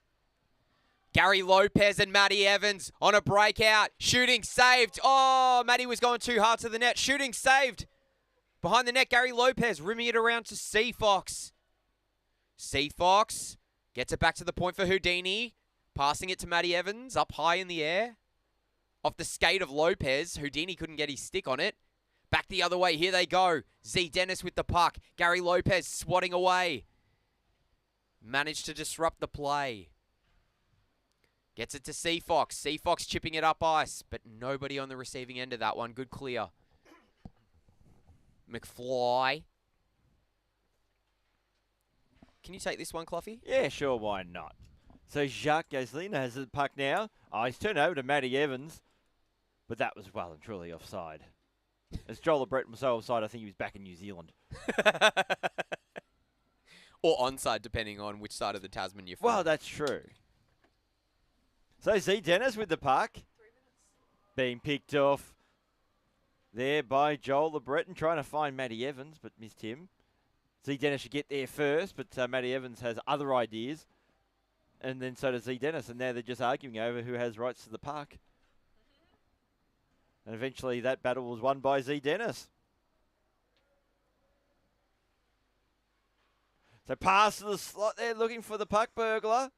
Gary Lopez and Matty Evans on a breakout. Shooting saved. Oh, Matty was going too hard to the net. Shooting saved. Behind the net, Gary Lopez rimming it around to Seafox. Seafox gets it back to the point for Houdini. Passing it to Matty Evans up high in the air. Off the skate of Lopez. Houdini couldn't get his stick on it. Back the other way. Here they go. Z Dennis with the puck. Gary Lopez swatting away. Managed to disrupt the play. Gets it to Seafox. Seafox chipping it up ice, but nobody on the receiving end of that one. Good clear. McFly. Can you take this one, Cluffy? Yeah, sure, why not? So Jacques Gazlin has the puck now. Oh, he's turned over to Matty Evans, but that was well and truly offside. As Joel LeBret was so offside, I think he was back in New Zealand. Or onside, depending on which side of the Tasman you're from. Well, that's true. So Z Dennis with the puck. Being picked off there by Joel LeBreton, trying to find Matty Evans, but missed him. Z Dennis should get there first, but Matty Evans has other ideas. And then so does Z Dennis, and now they're just arguing over who has rights to the puck. And eventually that battle was won by Z Dennis. So pass to the slot there, looking for the puck burglar.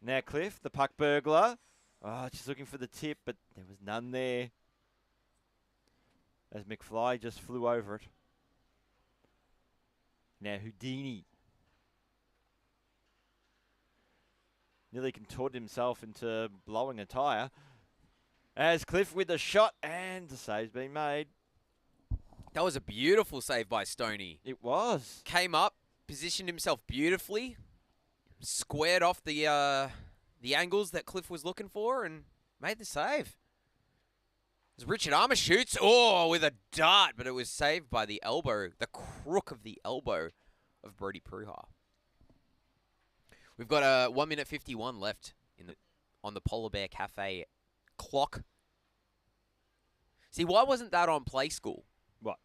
Now Cliff, the puck burglar. Oh, just looking for the tip, but there was none there. As McFly just flew over it. Now Houdini. Nearly contorted himself into blowing a tyre. As Cliff with the shot, and the save's been made. That was a beautiful save by Stoney. It was. Came up, positioned himself beautifully, squared off the angles that Cliff was looking for, and made the save. As Richard Armour shoots, with a dart, but it was saved by the elbow, the crook of the elbow of Brody Pruha. We've got 1 minute 51 left on the Polar Bear Cafe clock. See, why wasn't that on Play School? What?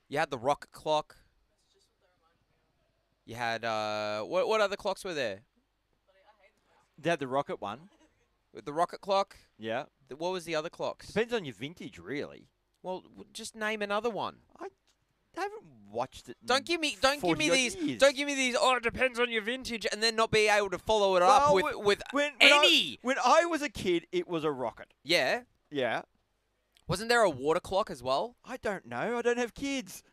You had the rocket clock. You had, what other clocks were there? They had the rocket one. With the rocket clock? Yeah. What was the other clocks? Depends on your vintage, really. Well, just name another one. I haven't watched it. Don't give me these. Years. Don't give me these. Oh, it depends on your vintage, and then not be able to follow it up with any. When I was a kid, it was a rocket. Yeah. Yeah. Wasn't there a water clock as well? I don't know. I don't have kids.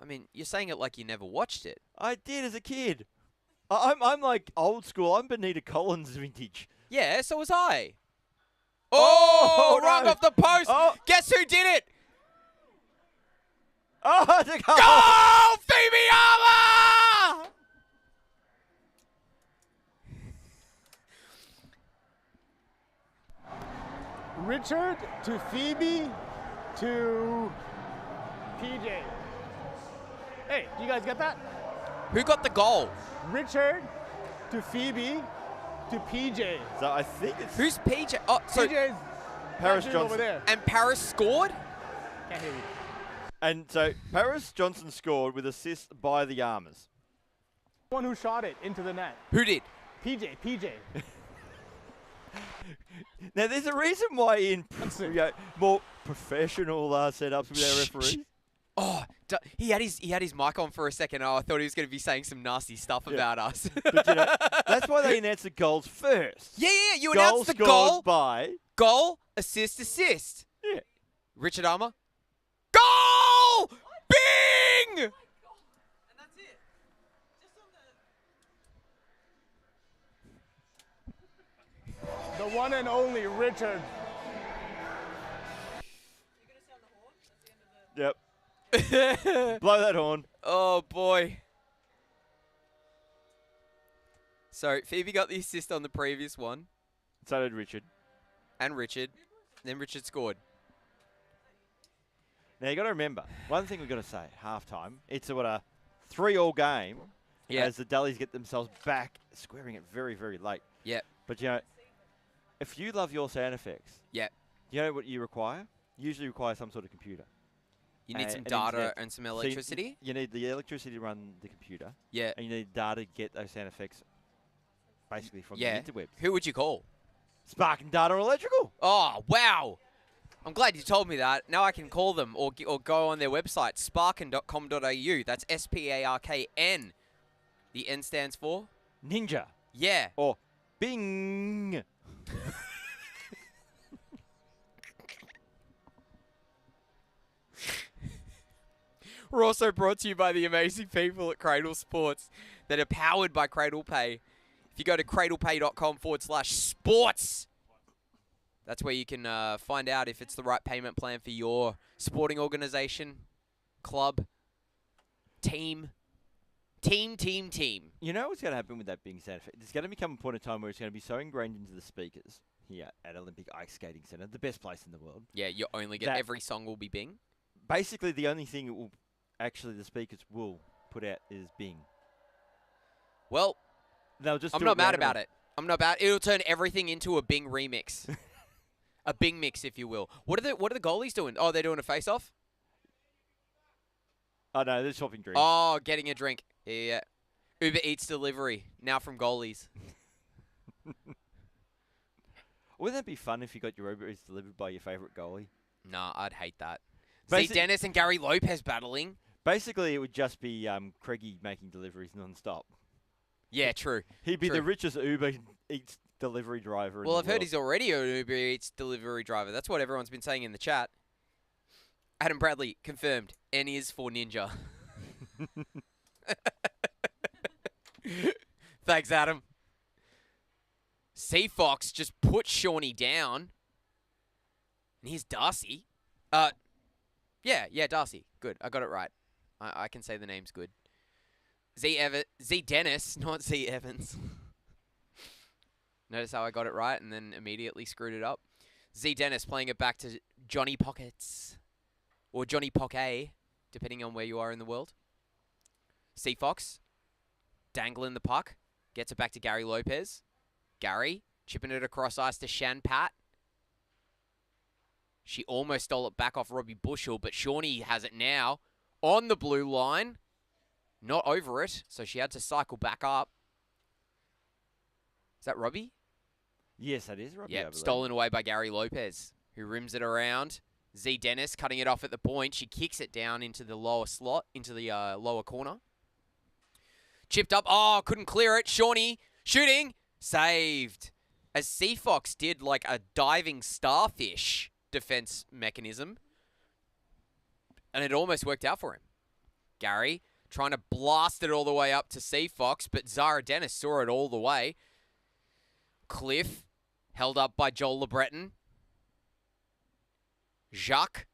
I mean, you're saying it like you never watched it. I did as a kid. I'm like old school. I'm Benita Collins vintage. Yeah, so was I. Oh, no. rung off the post. Oh. Guess who did it? Oh, it's a goal! Go, Phoebe Armour! Richard to Phoebe to PJ. Hey, do you guys get that? Who got the goal? Richard to Phoebe to PJ. So I think it's Who's PJ? Oh, so PJ's Paris that dude over Johnson. there. and Paris scored? Can't hear you. And so Paris Johnson scored with assist by the Armours. One who shot it into the net. Who did? PJ. Now, there's a reason why in more professional setups with our referees. Oh, he had his mic on for a second. Oh, I thought he was going to be saying some nasty stuff about us. But, that's why they announce the goals first. Yeah. You announced the goal. By Goal, assist. Yeah. Richard Armour. Goal! Bing! And that's it. The one and only Richard. Yep. Blow that horn. Oh, boy. So, Phoebe got the assist on the previous one. So did Richard. And Richard. Then Richard scored. Now, you got to remember, one thing we've got to say, halftime, it's a 3-3 game as the Dullies get themselves back, squaring it very, very late. Yeah. But, if you love your sound effects, you know what you require? You usually require some sort of computer. You need some an data internet. and some So electricity? you need the electricity to run the computer. Yeah. And you need data to get those sound effects basically from the interwebs. Who would you call? Spark and Data Electrical. Oh, wow. I'm glad you told me that. Now I can call them or go on their website, sparken.com.au. That's SPARKN. The N stands for? Ninja. Yeah. Or Bing. We're also brought to you by the amazing people at Cradle Sports that are powered by Cradle Pay. If you go to cradlepay.com/sports, that's where you can find out if it's the right payment plan for your sporting organization, club, team. You know what's going to happen with that Bing sound effect? There's going to become a point in time where it's going to be so ingrained into the speakers here at Olympic Ice Skating Centre, the best place in the world. Yeah, you only get every song will be Bing. Basically, the only thing it will the speakers will put out is Bing. Well, they'll just. I'm not mad about it. I'm not bad. It'll turn everything into a Bing remix, a Bing mix, if you will. What are the goalies doing? Oh, they're doing a face-off. Oh no, they're swapping drinks. Oh, getting a drink. Yeah. Uber Eats delivery now from goalies. Wouldn't that be fun if you got your Uber Eats delivered by your favourite goalie? Nah, I'd hate that. See Dennis and Gary Lopez battling. Basically, it would just be Craigie making deliveries non-stop. Yeah, true. He'd be the richest Uber Eats delivery driver. Well, I've heard he's already an Uber Eats delivery driver. That's what everyone's been saying in the chat. Adam Bradley confirmed. N is for Ninja. Thanks, Adam. Sea Fox just put Shawnee down. And here's Darcy. Yeah, Darcy. Good. I got it right. I can say the name's good. Z Dennis, not Z Evans. Notice how I got it right and then immediately screwed it up. Z Dennis playing it back to Johnny Pockets. Or Johnny Pocket, depending on where you are in the world. Sea Fox dangling the puck. Gets it back to Gary Lopez. Gary chipping it across ice to Shan Pat. She almost stole it back off Robbie Bushell, but Shawnee has it now on the blue line. Not over it, so she had to cycle back up. Is that Robbie? Yes, that is Robbie. Yeah, stolen away by Gary Lopez, who rims it around. Z Dennis cutting it off at the point. She kicks it down into the lower slot, into the lower corner. Chipped up. Oh, couldn't clear it. Shawnee shooting. Saved. As Seafox did like a diving starfish defense mechanism. And it almost worked out for him. Gary trying to blast it all the way up to Seafox, but Zara Dennis saw it all the way. Cliff held up by Joel LeBreton. Jacques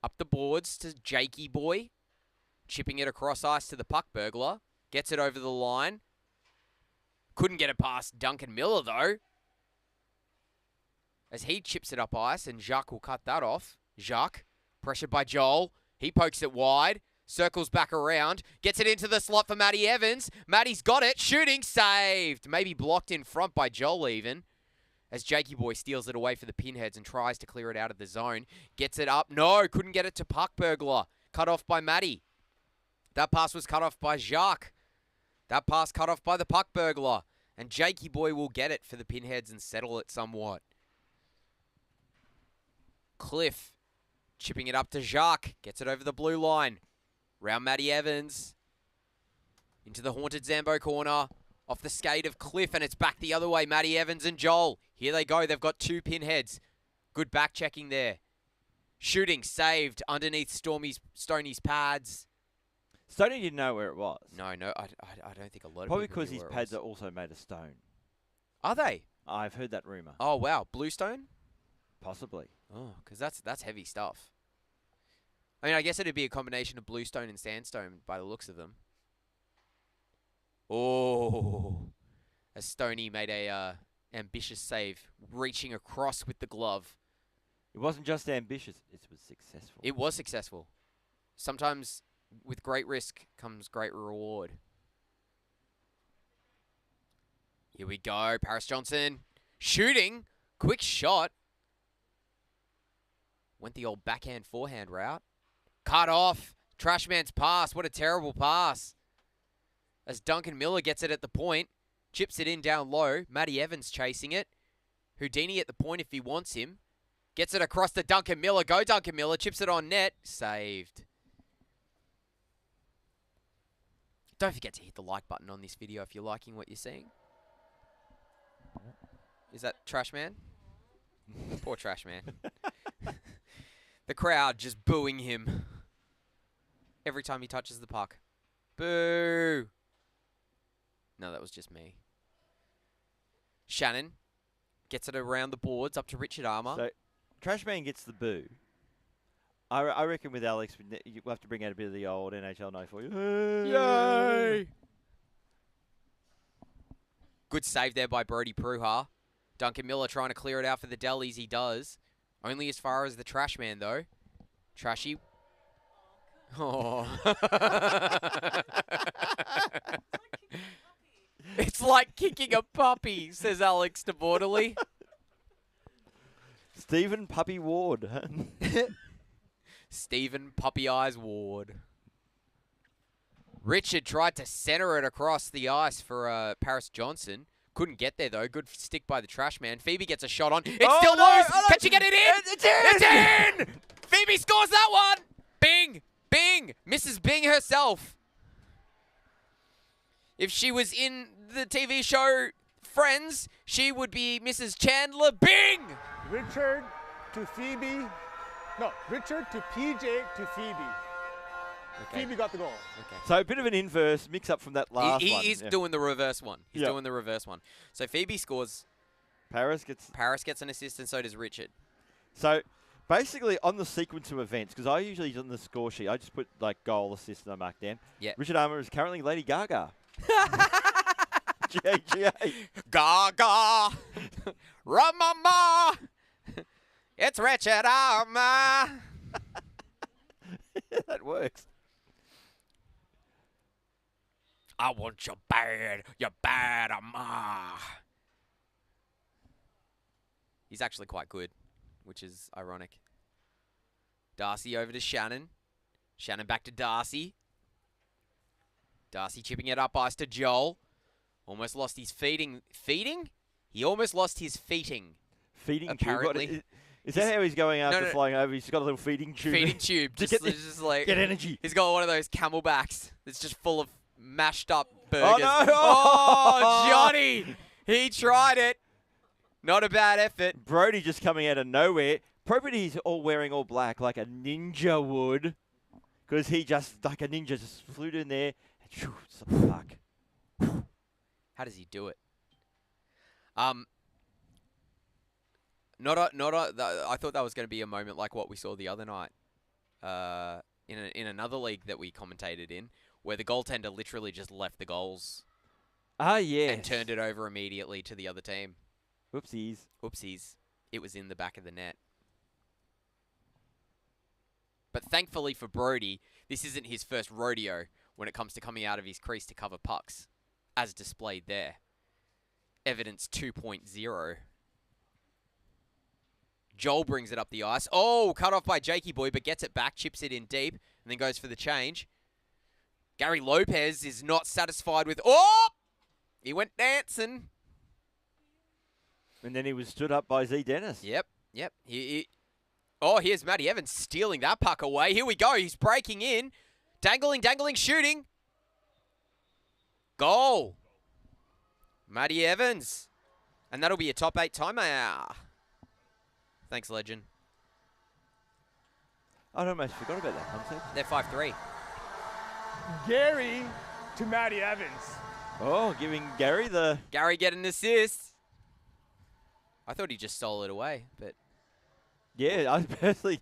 Up the boards to Jakey Boy. Chipping it across ice to the puck burglar. Gets it over the line. Couldn't get it past Duncan Miller, though. As he chips it up ice, and Jacques will cut that off. Jacques, pressured by Joel. He pokes it wide. Circles back around. Gets it into the slot for Matty Evans. Matty's got it. Shooting. Saved. Maybe blocked in front by Joel even. As Jakey Boy steals it away for the Pinheads and tries to clear it out of the zone. Gets it up. No, couldn't get it to puck burglar. Cut off by Matty. That pass was cut off by Jacques. That pass cut off by the puck burglar. And Jakey Boy will get it for the Pinheads and settle it somewhat. Cliff chipping it up to Jacques. Gets it over the blue line. Round Matty Evans. Into the haunted Zambo corner. Off the skate of Cliff, and it's back the other way. Matty Evans and Joel. Here they go. They've got 2 Pinheads. Good back checking there. Shooting saved underneath Stoney's pads. Stoney didn't know where it was. No, I don't think a lot of Probably people because knew his where it pads was. are also made of stone. Are they? I've heard that rumor. Oh, wow. Bluestone? Possibly. Oh, because that's heavy stuff. I mean, I guess it'd be a combination of bluestone and sandstone by the looks of them. Oh, as Stoney made a ambitious save, reaching across with the glove. It wasn't just ambitious, it was successful. It was successful. Sometimes with great risk comes great reward. Here we go, Paris Johnson. Shooting. Quick shot. Went the old backhand forehand route. Cut off. Trashman's pass. What a terrible pass. As Duncan Miller gets it at the point. Chips it in down low. Matty Evans chasing it. Houdini at the point if he wants him. Gets it across to Duncan Miller. Go Duncan Miller. Chips it on net. Saved. Don't forget to hit the like button on this video if you're liking what you're seeing. Is that Trashman? Poor Trashman. The crowd just booing him every time he touches the puck. Boo! No, that was just me. Shannon gets it around the boards up to Richard Armour. So, Trashman gets the boo. I reckon with Alex, we'll have to bring out a bit of the old NHL 94. Yay! Good save there by Brody Pruha. Duncan Miller trying to clear it out for the Dellies. He does. Only as far as the Trashman, though. Trashy. Oh. It's like kicking a puppy, says Alex de Borderly. Stephen Puppy Ward. Stephen Puppy Eyes Ward. Richard tried to center it across the ice for Paris Johnson. Couldn't get there, though. Good stick by the Trashman. Phoebe gets a shot on. It's still loose. Can she get it in? It's in! It's in! Phoebe scores that one! Bing! Bing! Mrs. Bing herself. If she was in the TV show Friends, she would be Mrs. Chandler Bing! Richard to Phoebe. No, Richard to PJ to Phoebe. Okay. Phoebe got the goal. Okay. So a bit of an inverse mix-up from that last one. He's doing the reverse one. He's Yeah. doing the reverse one. So Phoebe scores. Paris gets an assist, and so does Richard. So basically on the sequence of events, because I usually on the score sheet, I just put like goal, assist, and I mark down. Yeah. Richard Armour is currently Lady Gaga. GAGA. Gaga. Ramama. It's Richard Armour. That works. I want you bad, Armour. He's actually quite good, which is ironic. Darcy over to Shannon. Shannon back to Darcy. Darcy chipping it up ice to Joel. Almost lost his feeding. Feeding? He almost lost his feeting. Feeding apparently. tube. Is that how he's going after No. flying over? He's got a little feeding tube. Feeding tube. To just like get energy. He's got one of those camelbacks that's just full of mashed up burgers. Oh, no. Oh, Johnny! He tried it. Not a bad effort. Brody just coming out of nowhere. Probably he's all wearing all black like a ninja would. Because he just, like a ninja, just flew in there and shoo, it's the puck. How does he do it? I thought that was going to be a moment like what we saw the other night in another league that we commentated in, where the goaltender literally just left the goals. Ah, yes. And turned it over immediately to the other team. Whoopsies. Whoopsies. It was in the back of the net. But thankfully for Brody, this isn't his first rodeo when it comes to coming out of his crease to cover pucks, as displayed there. Evidence 2.0. Joel brings it up the ice. Oh, cut off by Jakey Boy, but gets it back, chips it in deep, and then goes for the change. Gary Lopez is not satisfied with... Oh! He went dancing. And then he was stood up by Z Dennis. Yep. Oh, here's Matty Evans stealing that puck away. Here we go. He's breaking in. Dangling, shooting. Goal. Matty Evans. And that'll be a top 8 timeout. Thanks, legend. I almost forgot about that concept. They're 5-3. Gary to Matty Evans. Oh, giving Gary the... Gary get an assist. I thought he just stole it away, but... Yeah, I personally...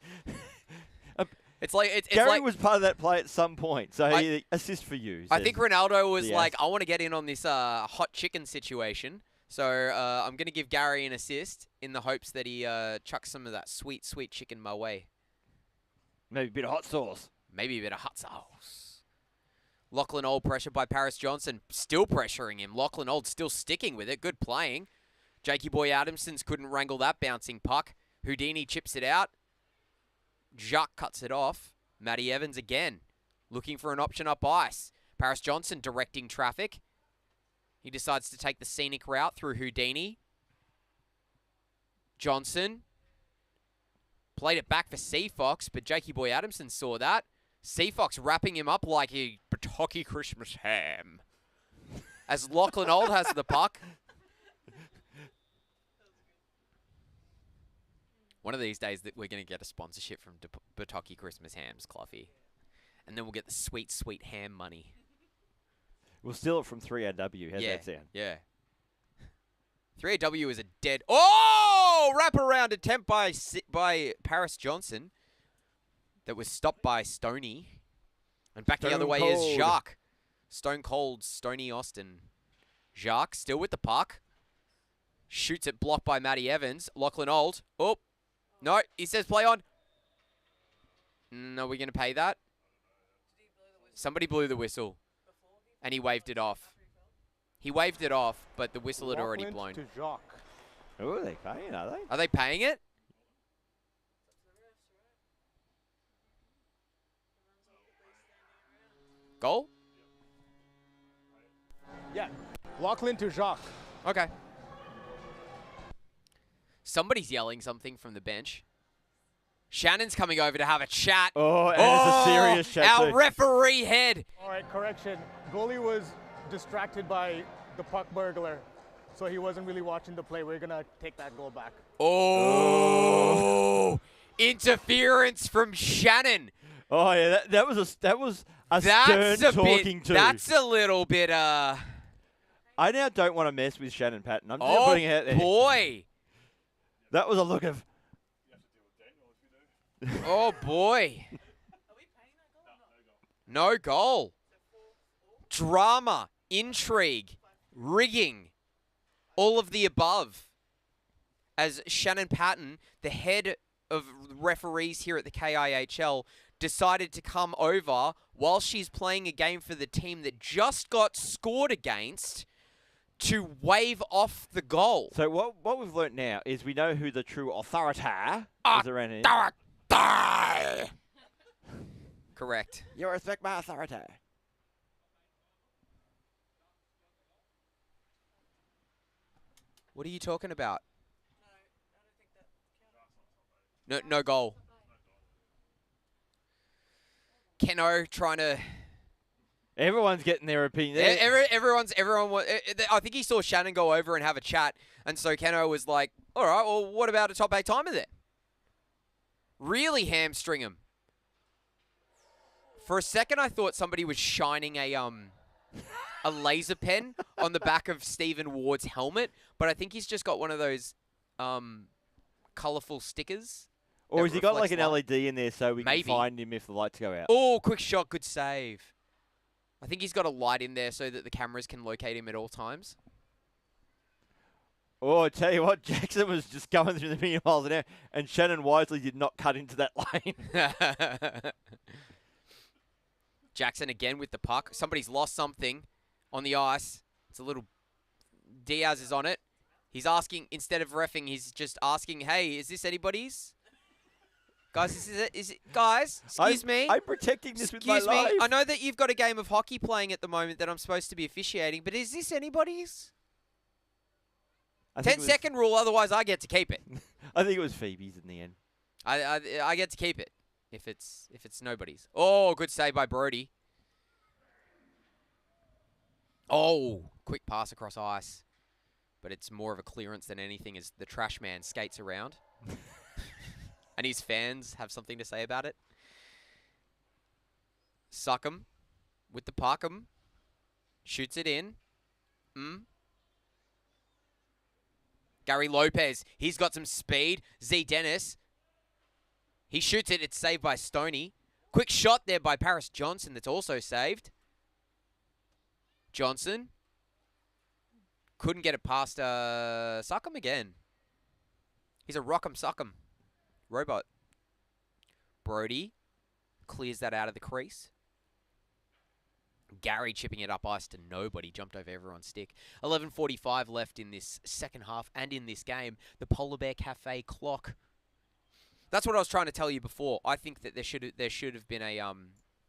It's like Gary was part of that play at some point, so he assist for you. I think Ronaldo was like, I want to get in on this hot chicken situation, so I'm going to give Gary an assist in the hopes that he chucks some of that sweet, sweet chicken my way. Maybe a bit of hot sauce. Maybe a bit of hot sauce. Lachlan Old pressured by Paris Johnson, still pressuring him. Lachlan Old still sticking with it. Good playing. Jakey Boy Adamson's couldn't wrangle that bouncing puck. Houdini chips it out. Jacques cuts it off. Matty Evans again, looking for an option up ice. Paris Johnson directing traffic. He decides to take the scenic route through Houdini. Johnson played it back for Seafox, but Jakey Boy Adamson saw that. Seafox wrapping him up like a hockey Christmas ham. As Lachlan Old has the puck. One of these days that we're going to get a sponsorship from Bataki Christmas Hams, Cluffy. And then we'll get the sweet, sweet ham money. We'll steal it from 3AW. How's that sound? Yeah. 3AW is a dead... Oh! Wraparound attempt by Paris Johnson. That was stopped by Stoney. And back the other way is Jacques. Stone Cold, Stoney Austin. Jacques still with the puck. Shoots it, blocked by Matty Evans. Lachlan Old. Oh. No, he says play on. No, we're going to pay that? Somebody blew the whistle. And he waved it off. He waved it off, but the whistle had already blown. To Jacques. Who are they paying, are they? Are they paying it? Goal? Yeah. Lachlan to Jacques. Okay. Somebody's yelling something from the bench. Shannon's coming over to have a chat. Oh, and it's a serious chat. Our referee head. All right, correction. Goalie was distracted by the puck burglar, so he wasn't really watching the play. We're going to take that goal back. Oh. Interference from Shannon. Oh, yeah, that was a stern talking to. That's a little bit, I now don't want to mess with Shannon Patton. I'm just putting it out there. Boy. That was a look of... Oh, boy. No goal. Drama, intrigue, rigging, all of the above. As Shannon Patton, the head of referees here at the KIHL, decided to come over while she's playing a game for the team that just got scored against to wave off the goal. So what we've learnt now is we know who the true authority is around here. Correct. You respect my authority. What are you talking about? No goal. Keno trying to... Everyone's getting their opinion. Everyone. I think he saw Shannon go over and have a chat, and so Keno was like, "All right, well, what about a top 8 timer then?" Really hamstring him. For a second, I thought somebody was shining a laser pen on the back of Stephen Ward's helmet, but I think he's just got one of those colourful stickers. Or that has he got like reflects an light. LED in there so we Maybe. can find him if the lights go out? Oh, quick shot, good save. I think he's got a light in there so that the cameras can locate him at all times. Oh, I tell you what, Jackson was just going through the million miles an hour, and Shannon wisely did not cut into that lane. Jackson again with the puck. Somebody's lost something on the ice. It's a little... Diaz is on it. He's asking, instead of reffing, he's just asking, hey, is this anybody's? Guys, is it guys, excuse me. I'm protecting this with my Excuse me. life. I know that you've got a game of hockey playing at the moment that I'm supposed to be officiating, but is this anybody's? 10-second rule, otherwise I get to keep it. I think it was Phoebe's in the end. I get to keep it if it's nobody's. Oh, good save by Brody. Oh, quick pass across ice. But it's more of a clearance than anything as the trash man skates around. And his fans have something to say about it. Suckham with the puckham. Shoots it in. Gary Lopez. He's got some speed. Z Dennis. He shoots it. It's saved by Stoney. Quick shot there by Paris Johnson that's also saved. Johnson. Couldn't get it past Suckham again. He's a rock'em suckham robot. Brody clears that out of the crease. Gary chipping it up ice to nobody. Jumped over everyone's stick. 11:45 left in this second half and in this game. The Polar Bear Cafe clock. That's what I was trying to tell you before. I think that there should have been a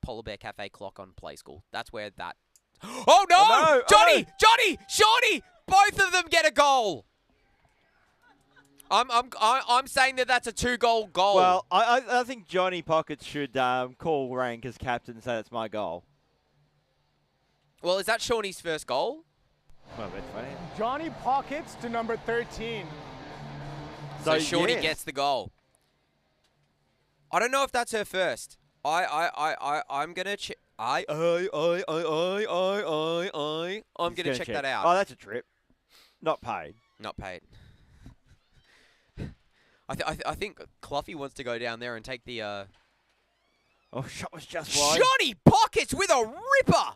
Polar Bear Cafe clock on Play School. That's where that... Oh no! Oh, no! Johnny! Oh. Johnny! Shawnee! Both of them get a goal. I'm saying that that's a 2-goal goal. Well, I think Johnny Pockets should call rank as captain and say that's my goal. Well, is that Shawnee's first goal? Well, that's funny. Johnny Pockets to number 13. So Shawnee yes. gets the goal. I don't know if that's her first. I'm gonna check. I'm gonna check that out. Oh, that's a trip. Not paid. Not paid. I think Cluffy wants to go down there and take the. Oh, shot was just wide. Johnny Pockets with a ripper.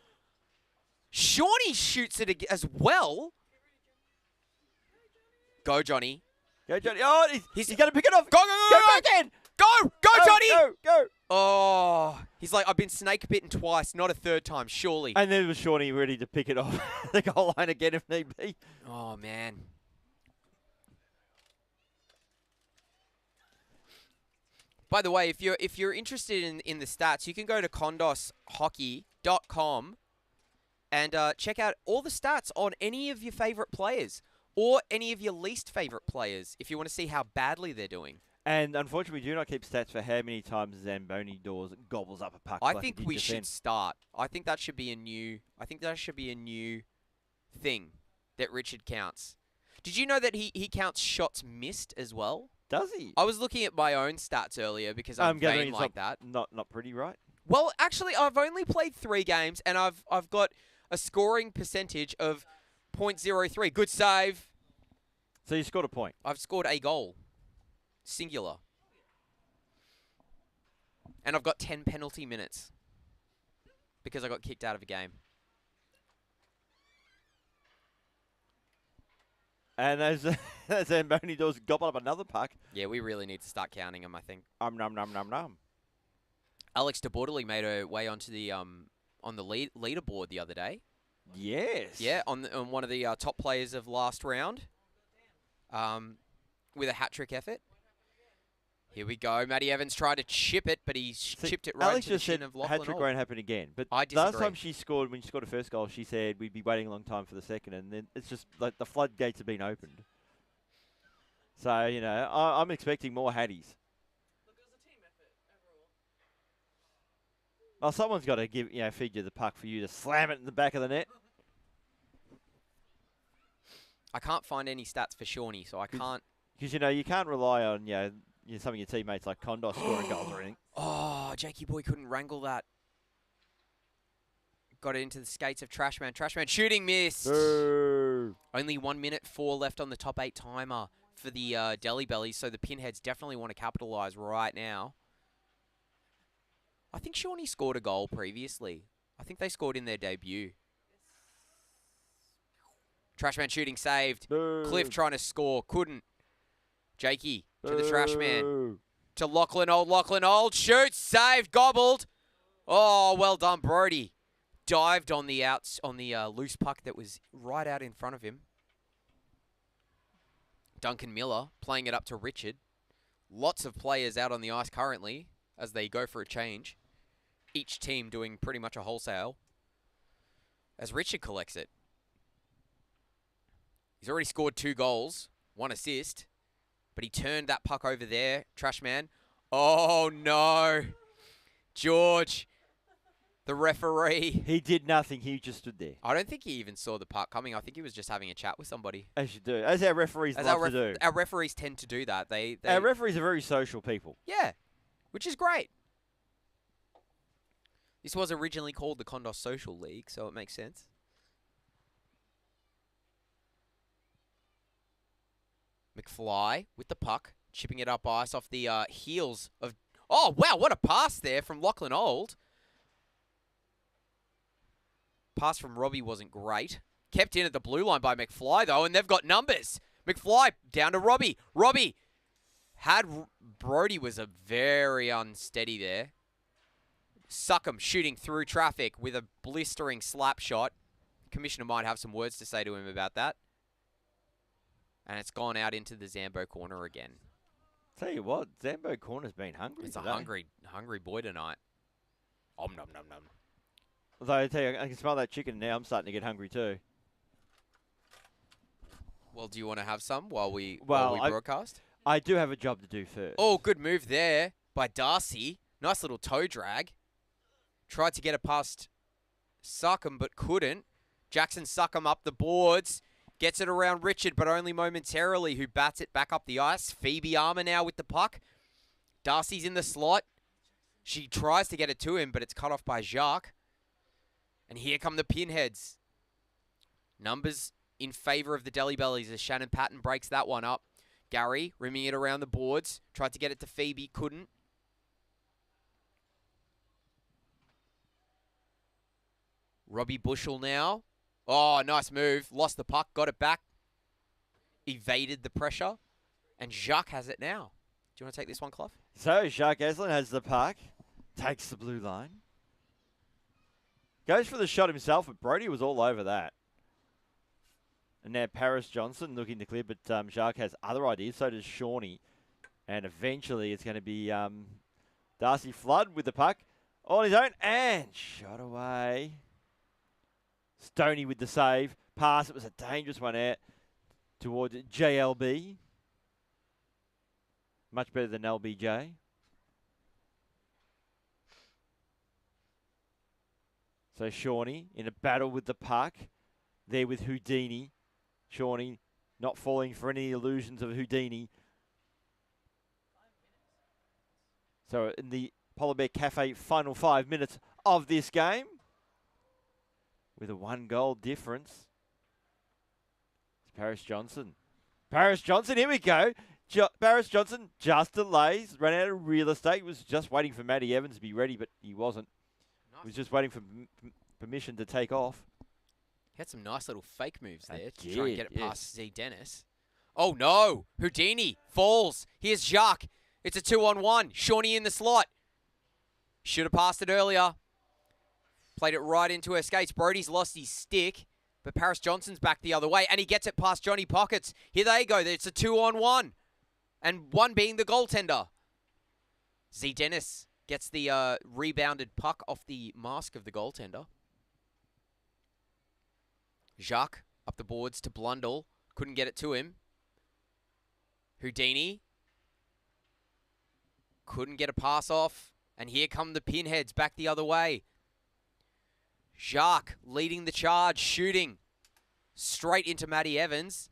Shawnee shoots it as well. Go, Johnny. Go, Johnny. Oh, he's going to pick it off. Go, back in. Go, Johnny. Go. Oh, he's like, I've been snake bitten twice, not a third time, surely. And then was Shawnee ready to pick it off the goal line again if need be. Oh, man. By the way, if you're interested in the stats, you can go to kondoshockey.com and check out all the stats on any of your favorite players or any of your least favorite players if you want to see how badly they're doing. And unfortunately, we do not keep stats for how many times Zamboni Doors gobbles up a puck. I think we should start. I think that should be a new. I think that should be a new thing that Richard counts. Did you know that he counts shots missed as well? Does he? I was looking at my own stats earlier because I'm vain like that. Not pretty, right? Well, actually, I've only played 3 games and I've got a scoring percentage of .03. Good save. So you scored a point. I've scored a goal. Singular. And I've got 10 penalty minutes because I got kicked out of a game. And those Zamboni Doors gobble up another puck. Yeah, we really need to start counting them, I think. Nom. Alex de Bordeley made her way onto the on the leaderboard the other day. Yes. Yeah, on one of the top players of last round. With a hat-trick effort. Here we go. Matty Evans tried to chip it, but he chipped it right Alex to the just shin said of Lachlan. hat-trick won't happen again. But I disagree. last time she scored, when she scored her first goal, she said we'd be waiting a long time for the second, and then it's just like the floodgates have been opened. So, you know, I'm expecting more hatties. Look, it was a team effort overall. Well, someone's got to feed you the puck for you to slam it in the back of the net. I can't find any stats for Shawnee, so I can't. Because, you can't rely on, some of your teammates like Kondos scoring goals or anything. Oh, Jakey boy couldn't wrangle that. Got it into the skates of Trashman. Trashman shooting missed. Boo. Only 1 minute 4 left on the top 8 timer. for the Delhi Bellies, so the Pinheads definitely want to capitalise right now. I think Shawnee scored a goal previously. I think they scored in their debut. Trashman shooting saved. Boo. Cliff trying to score. Couldn't. Jakey to the Trashman. To Lachlan Old. Lachlan Old shoots. Saved. Gobbled. Oh, well done, Brody. Dived on the outs on the loose puck that was right out in front of him. Duncan Miller playing it up to Richard. Lots of players out on the ice currently as they go for a change. Each team doing pretty much a wholesale. As Richard collects it. He's already scored 2 goals, 1 assist. But he turned that puck over there. Trashman. Oh, no. George, the referee. He did nothing. He just stood there. I don't think he even saw the puck coming. I think he was just having a chat with somebody. As you do. As our referees love to do. Our referees tend to do that. Our referees are very social people. Yeah, which is great. This was originally called the Kondos Social League, so it makes sense. McFly with the puck, chipping it up ice off the heels of... Oh, wow, what a pass there from Lachlan Old. Pass from Robbie wasn't great. Kept in at the blue line by McFly, though, and they've got numbers. McFly down to Robbie. Robbie had... Brody was a very unsteady there. Suckham shooting through traffic with a blistering slap shot. Commissioner might have some words to say to him about that. And it's gone out into the Zambo corner again. Tell you what, Zambo corner's been hungry It's today. a hungry boy tonight. Om nom nom nom. Although I tell you, I can smell that chicken now. I'm starting to get hungry too. Well, do you want to have some while we broadcast? I do have a job to do first. Oh, good move there by Darcy. Nice little toe drag. Tried to get it past Suckham, but couldn't. Jackson Suckham up the boards. Gets it around Richard, but only momentarily, who bats it back up the ice. Phoebe Armour now with the puck. Darcy's in the slot. She tries to get it to him, but it's cut off by Jacques. And here come the Pinheads. Numbers in favour of the Delhi Bellies as Shannon Patton breaks that one up. Gary rimming it around the boards. Tried to get it to Phoebe, couldn't. Robbie Bushell now. Oh, nice move. Lost the puck, got it back. Evaded the pressure. And Jacques has it now. Do you want to take this one, Clough? So, Jacques Eslin has the puck. Takes the blue line. Goes for the shot himself, but Brody was all over that. And now Paris Johnson looking to clear, but Jacques has other ideas. So does Shawnee. And eventually it's going to be Darcy Flood with the puck on his own. And shot away. Stoney with the save. Pass. It was a dangerous one out towards JLB. Much better than LBJ. So Shawnee in a battle with the puck. There with Houdini. Shawnee not falling for any illusions of Houdini. So in the Polar Bear Cafe final 5 minutes of this game, with a 1-goal difference, it's Paris Johnson. Paris Johnson, here we go. Paris Johnson just delays, ran out of real estate, was just waiting for Matty Evans to be ready, but he wasn't. Nice. He was just waiting for permission to take off. He had some nice little fake moves there to try and get it past Z Dennis. Oh no! Houdini falls. Here's Jacques. It's a 2-on-1. Shawnee in the slot. Should have passed it earlier. Played it right into her skates. Brody's lost his stick, but Paris Johnson's back the other way, and he gets it past Johnny Pockets. Here they go. It's a 2-on-1, and one being the goaltender. Z Dennis gets the rebounded puck off the mask of the goaltender. Jacques up the boards to Blundell. Couldn't get it to him. Houdini. Couldn't get a pass off. And here come the Pinheads back the other way. Jacques leading the charge, shooting straight into Matty Evans.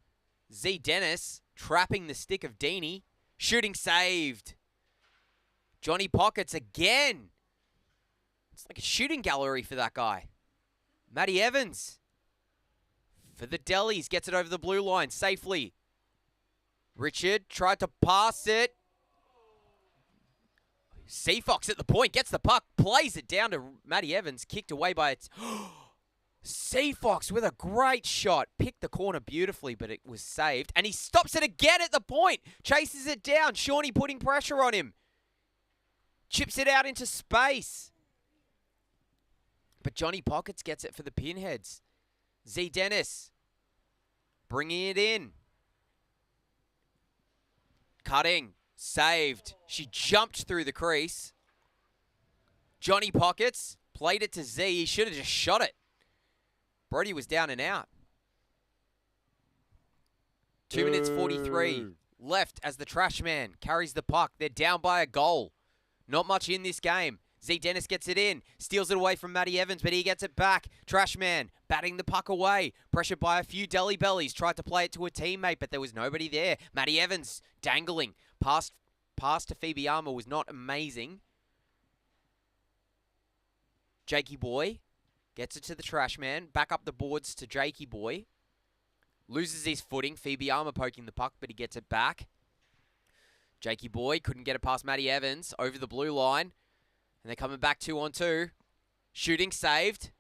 Z Dennis trapping the stick of Deeney. Shooting saved. Johnny Pockets again. It's like a shooting gallery for that guy. Matty Evans. For the Delis, gets it over the blue line safely. Richard tried to pass it. Seafox at the point, gets the puck, plays it down to Matty Evans, kicked away by it. Seafox with a great shot. Picked the corner beautifully, but it was saved. And he stops it again at the point. Chases it down. Shawnee putting pressure on him. Chips it out into space. But Johnny Pockets gets it for the Pinheads. Z Dennis bringing it in. Cutting. Saved. She jumped through the crease. Johnny Pockets played it to Z. He should have just shot it. Brody was down and out. 2 minutes 43 left as the trash man carries the puck. They're down by a goal. Not much in this game. Z Dennis gets it in. Steals it away from Matty Evans, but he gets it back. Trash man batting the puck away. Pressured by a few Deli Bellies. Tried to play it to a teammate, but there was nobody there. Matty Evans dangling. Pass to Phoebe Armour was not amazing. Jakey Boy gets it to the trash man. Back up the boards to Jakey Boy. Loses his footing. Phoebe Armour poking the puck, but he gets it back. Jakey Boy couldn't get it past Matty Evans over the blue line. And they're coming back 2-on-2. Shooting saved.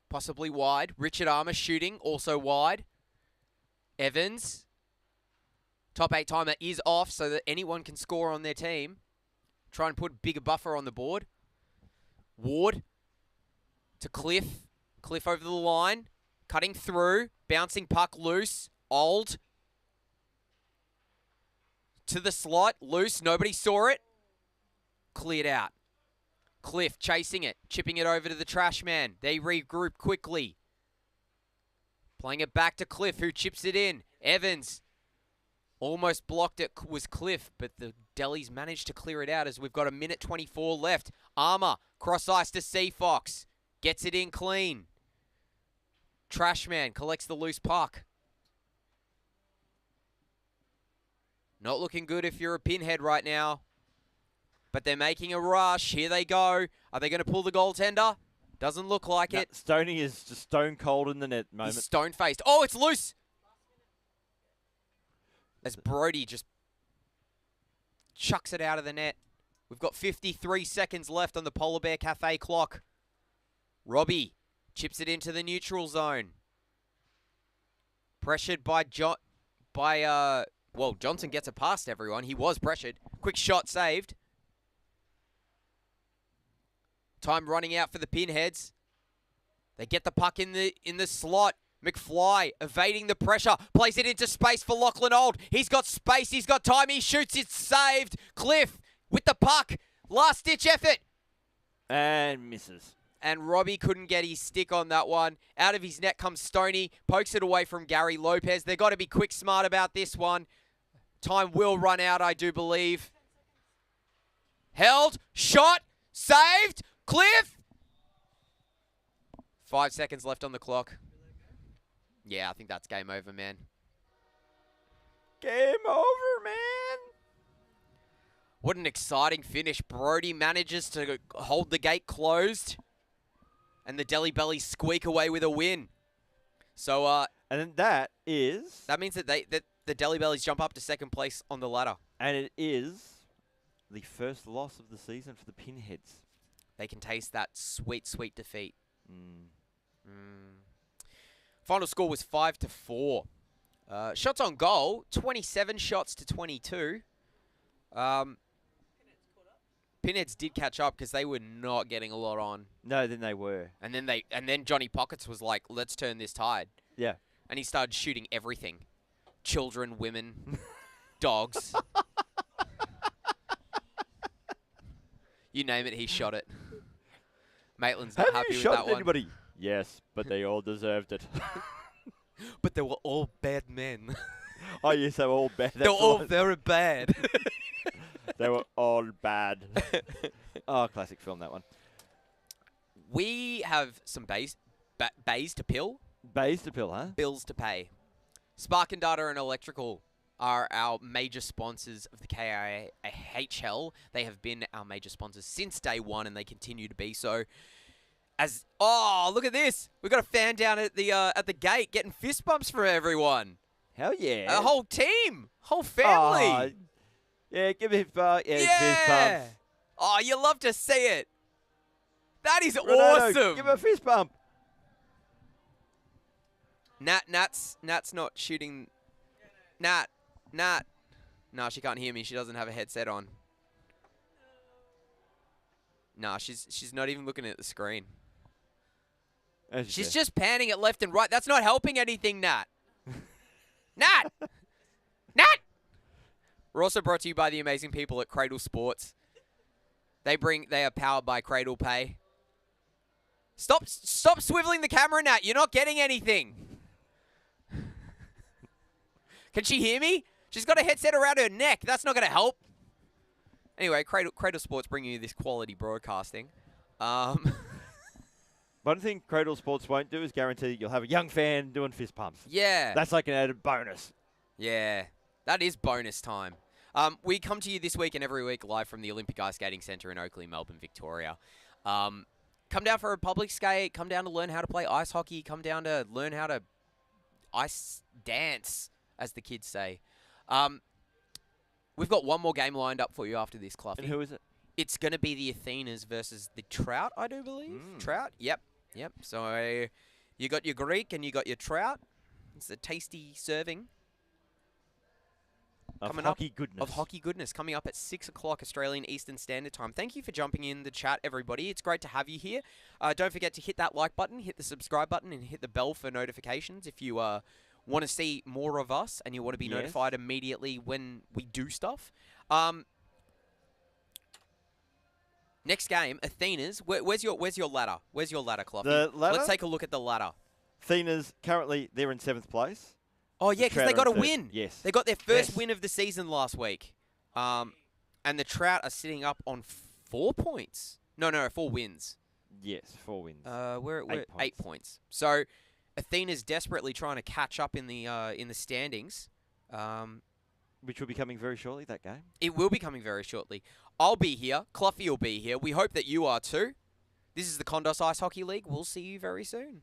Possibly wide. Richard Armour shooting also wide. Evans. Top 8 timer is off so that anyone can score on their team. Try and put a bigger buffer on the board. Ward to Cliff. Cliff over the line. Cutting through. Bouncing puck loose. Old. To the slot. Loose. Nobody saw it. Cleared out. Cliff chasing it. Chipping it over to the trash man. They regroup quickly. Playing it back to Cliff, who chips it in. Evans. Almost blocked it was Cliff, but the Delis managed to clear it out as we've got 1:24 left. Armour, cross ice to Seafox. Gets it in clean. Trashman collects the loose puck. Not looking good if you're a Pinhead right now. But they're making a rush. Here they go. Are they going to pull the goaltender? Doesn't look like it. Stoney is just stone cold in the net at the moment. He's stone-faced. Oh, it's loose! As Brody just chucks it out of the net. We've got 53 seconds left on the Polar Bear Cafe clock. Robbie chips it into the neutral zone. Pressured by well, Johnson gets it past everyone. He was pressured. Quick shot saved. Time running out for the Pinheads. They get the puck in the slot. McFly evading the pressure. Plays it into space for Lachlan Old. He's got space. He's got time. He shoots. It's saved. Cliff with the puck. Last ditch effort. And misses. And Robbie couldn't get his stick on that one. Out of his net comes Stoney. Pokes it away from Gary Lopez. They've got to be quick smart about this one. Time will run out, I do believe. Held. Shot. Saved. Cliff. 5 seconds left on the clock. Yeah, I think that's game over, man. Game over, man. What an exciting finish. Brody manages to hold the gate closed. And the Deli Bellies squeak away with a win. So, and then that means that the Deli Bellies jump up to second place on the ladder. And it is the first loss of the season for the Pinheads. They can taste that sweet, sweet defeat. Final score was 5-4. Shots on goal, 27 shots to 22. Pinheads did catch up because they were not getting a lot on. No, then they were. And then Johnny Pockets was like, let's turn this tide. Yeah. And he started shooting everything. Children, women, dogs. You name it, he shot it. Maitland's not happy with that one. Anybody? Yes, but they all deserved it. But they were all bad men. Oh, yes, they were all bad. They were all very bad. They were all bad. Oh, classic film, that one. We have some bays to pill. Bays to pill, huh? Bills to pay. Spark and Data and Electrical are our major sponsors of the KIHL. They have been our major sponsors since day one, and they continue to be so. Oh, look at this! We've got a fan down at the gate getting fist bumps from everyone. Hell yeah. A whole team. Whole family. Oh, yeah, give me fist bump. Yeah, Yeah. fist bumps. Oh, you love to see it. That is Ronaldo, awesome. give him a fist bump. Nat's not shooting. Nat. No, she can't hear me. She doesn't have a headset on. Nah, she's not even looking at the screen. She's just panning it left and right. That's not helping anything, Nat. Nat! We're also brought to you by the amazing people at Cradle Sports. They are powered by Cradle Pay. Stop swiveling the camera, Nat. You're not getting anything. Can she hear me? She's got a headset around her neck. That's not going to help. Anyway, Cradle Sports bringing you this quality broadcasting. One thing Cradle Sports won't do is guarantee that you'll have a young fan doing fist pumps. Yeah. That's like an added bonus. Yeah. That is bonus time. We come to you this week and every week live from the Olympic Ice Skating Centre in Oakley, Melbourne, Victoria. Come down for a public skate. Come down to learn how to play ice hockey. Come down to learn how to ice dance, as the kids say. We've got one more game lined up for you after this, Cluffy. And who is it? It's going to be the Athenas versus the Trout, I do believe. Trout? Yep. So you got your Greek and you got your Trout. It's a tasty serving. Of hockey goodness. Coming up at 6 o'clock Australian Eastern Standard Time. Thank you for jumping in the chat, everybody. It's great to have you here. Don't forget to hit that like button, hit the subscribe button, and hit the bell for notifications if you want to see more of us and you want to be notified immediately when we do stuff. Next game, Athenas. Where's your ladder? Where's your ladder, Cluffy? The ladder? Let's take a look at the ladder. Athenas, currently, they're in 7th place. Oh, yeah, because they got a win. Yes. They got their first win of the season last week. And the Trout are sitting up on 4 points. No, 4 wins. Yes, 4 wins. We're 8 points. So Athena's desperately trying to catch up in the standings. Which will be coming very shortly, that game. It will be coming very shortly. I'll be here. Cluffy will be here. We hope that you are too. This is the Kondos Ice Hockey League. We'll see you very soon.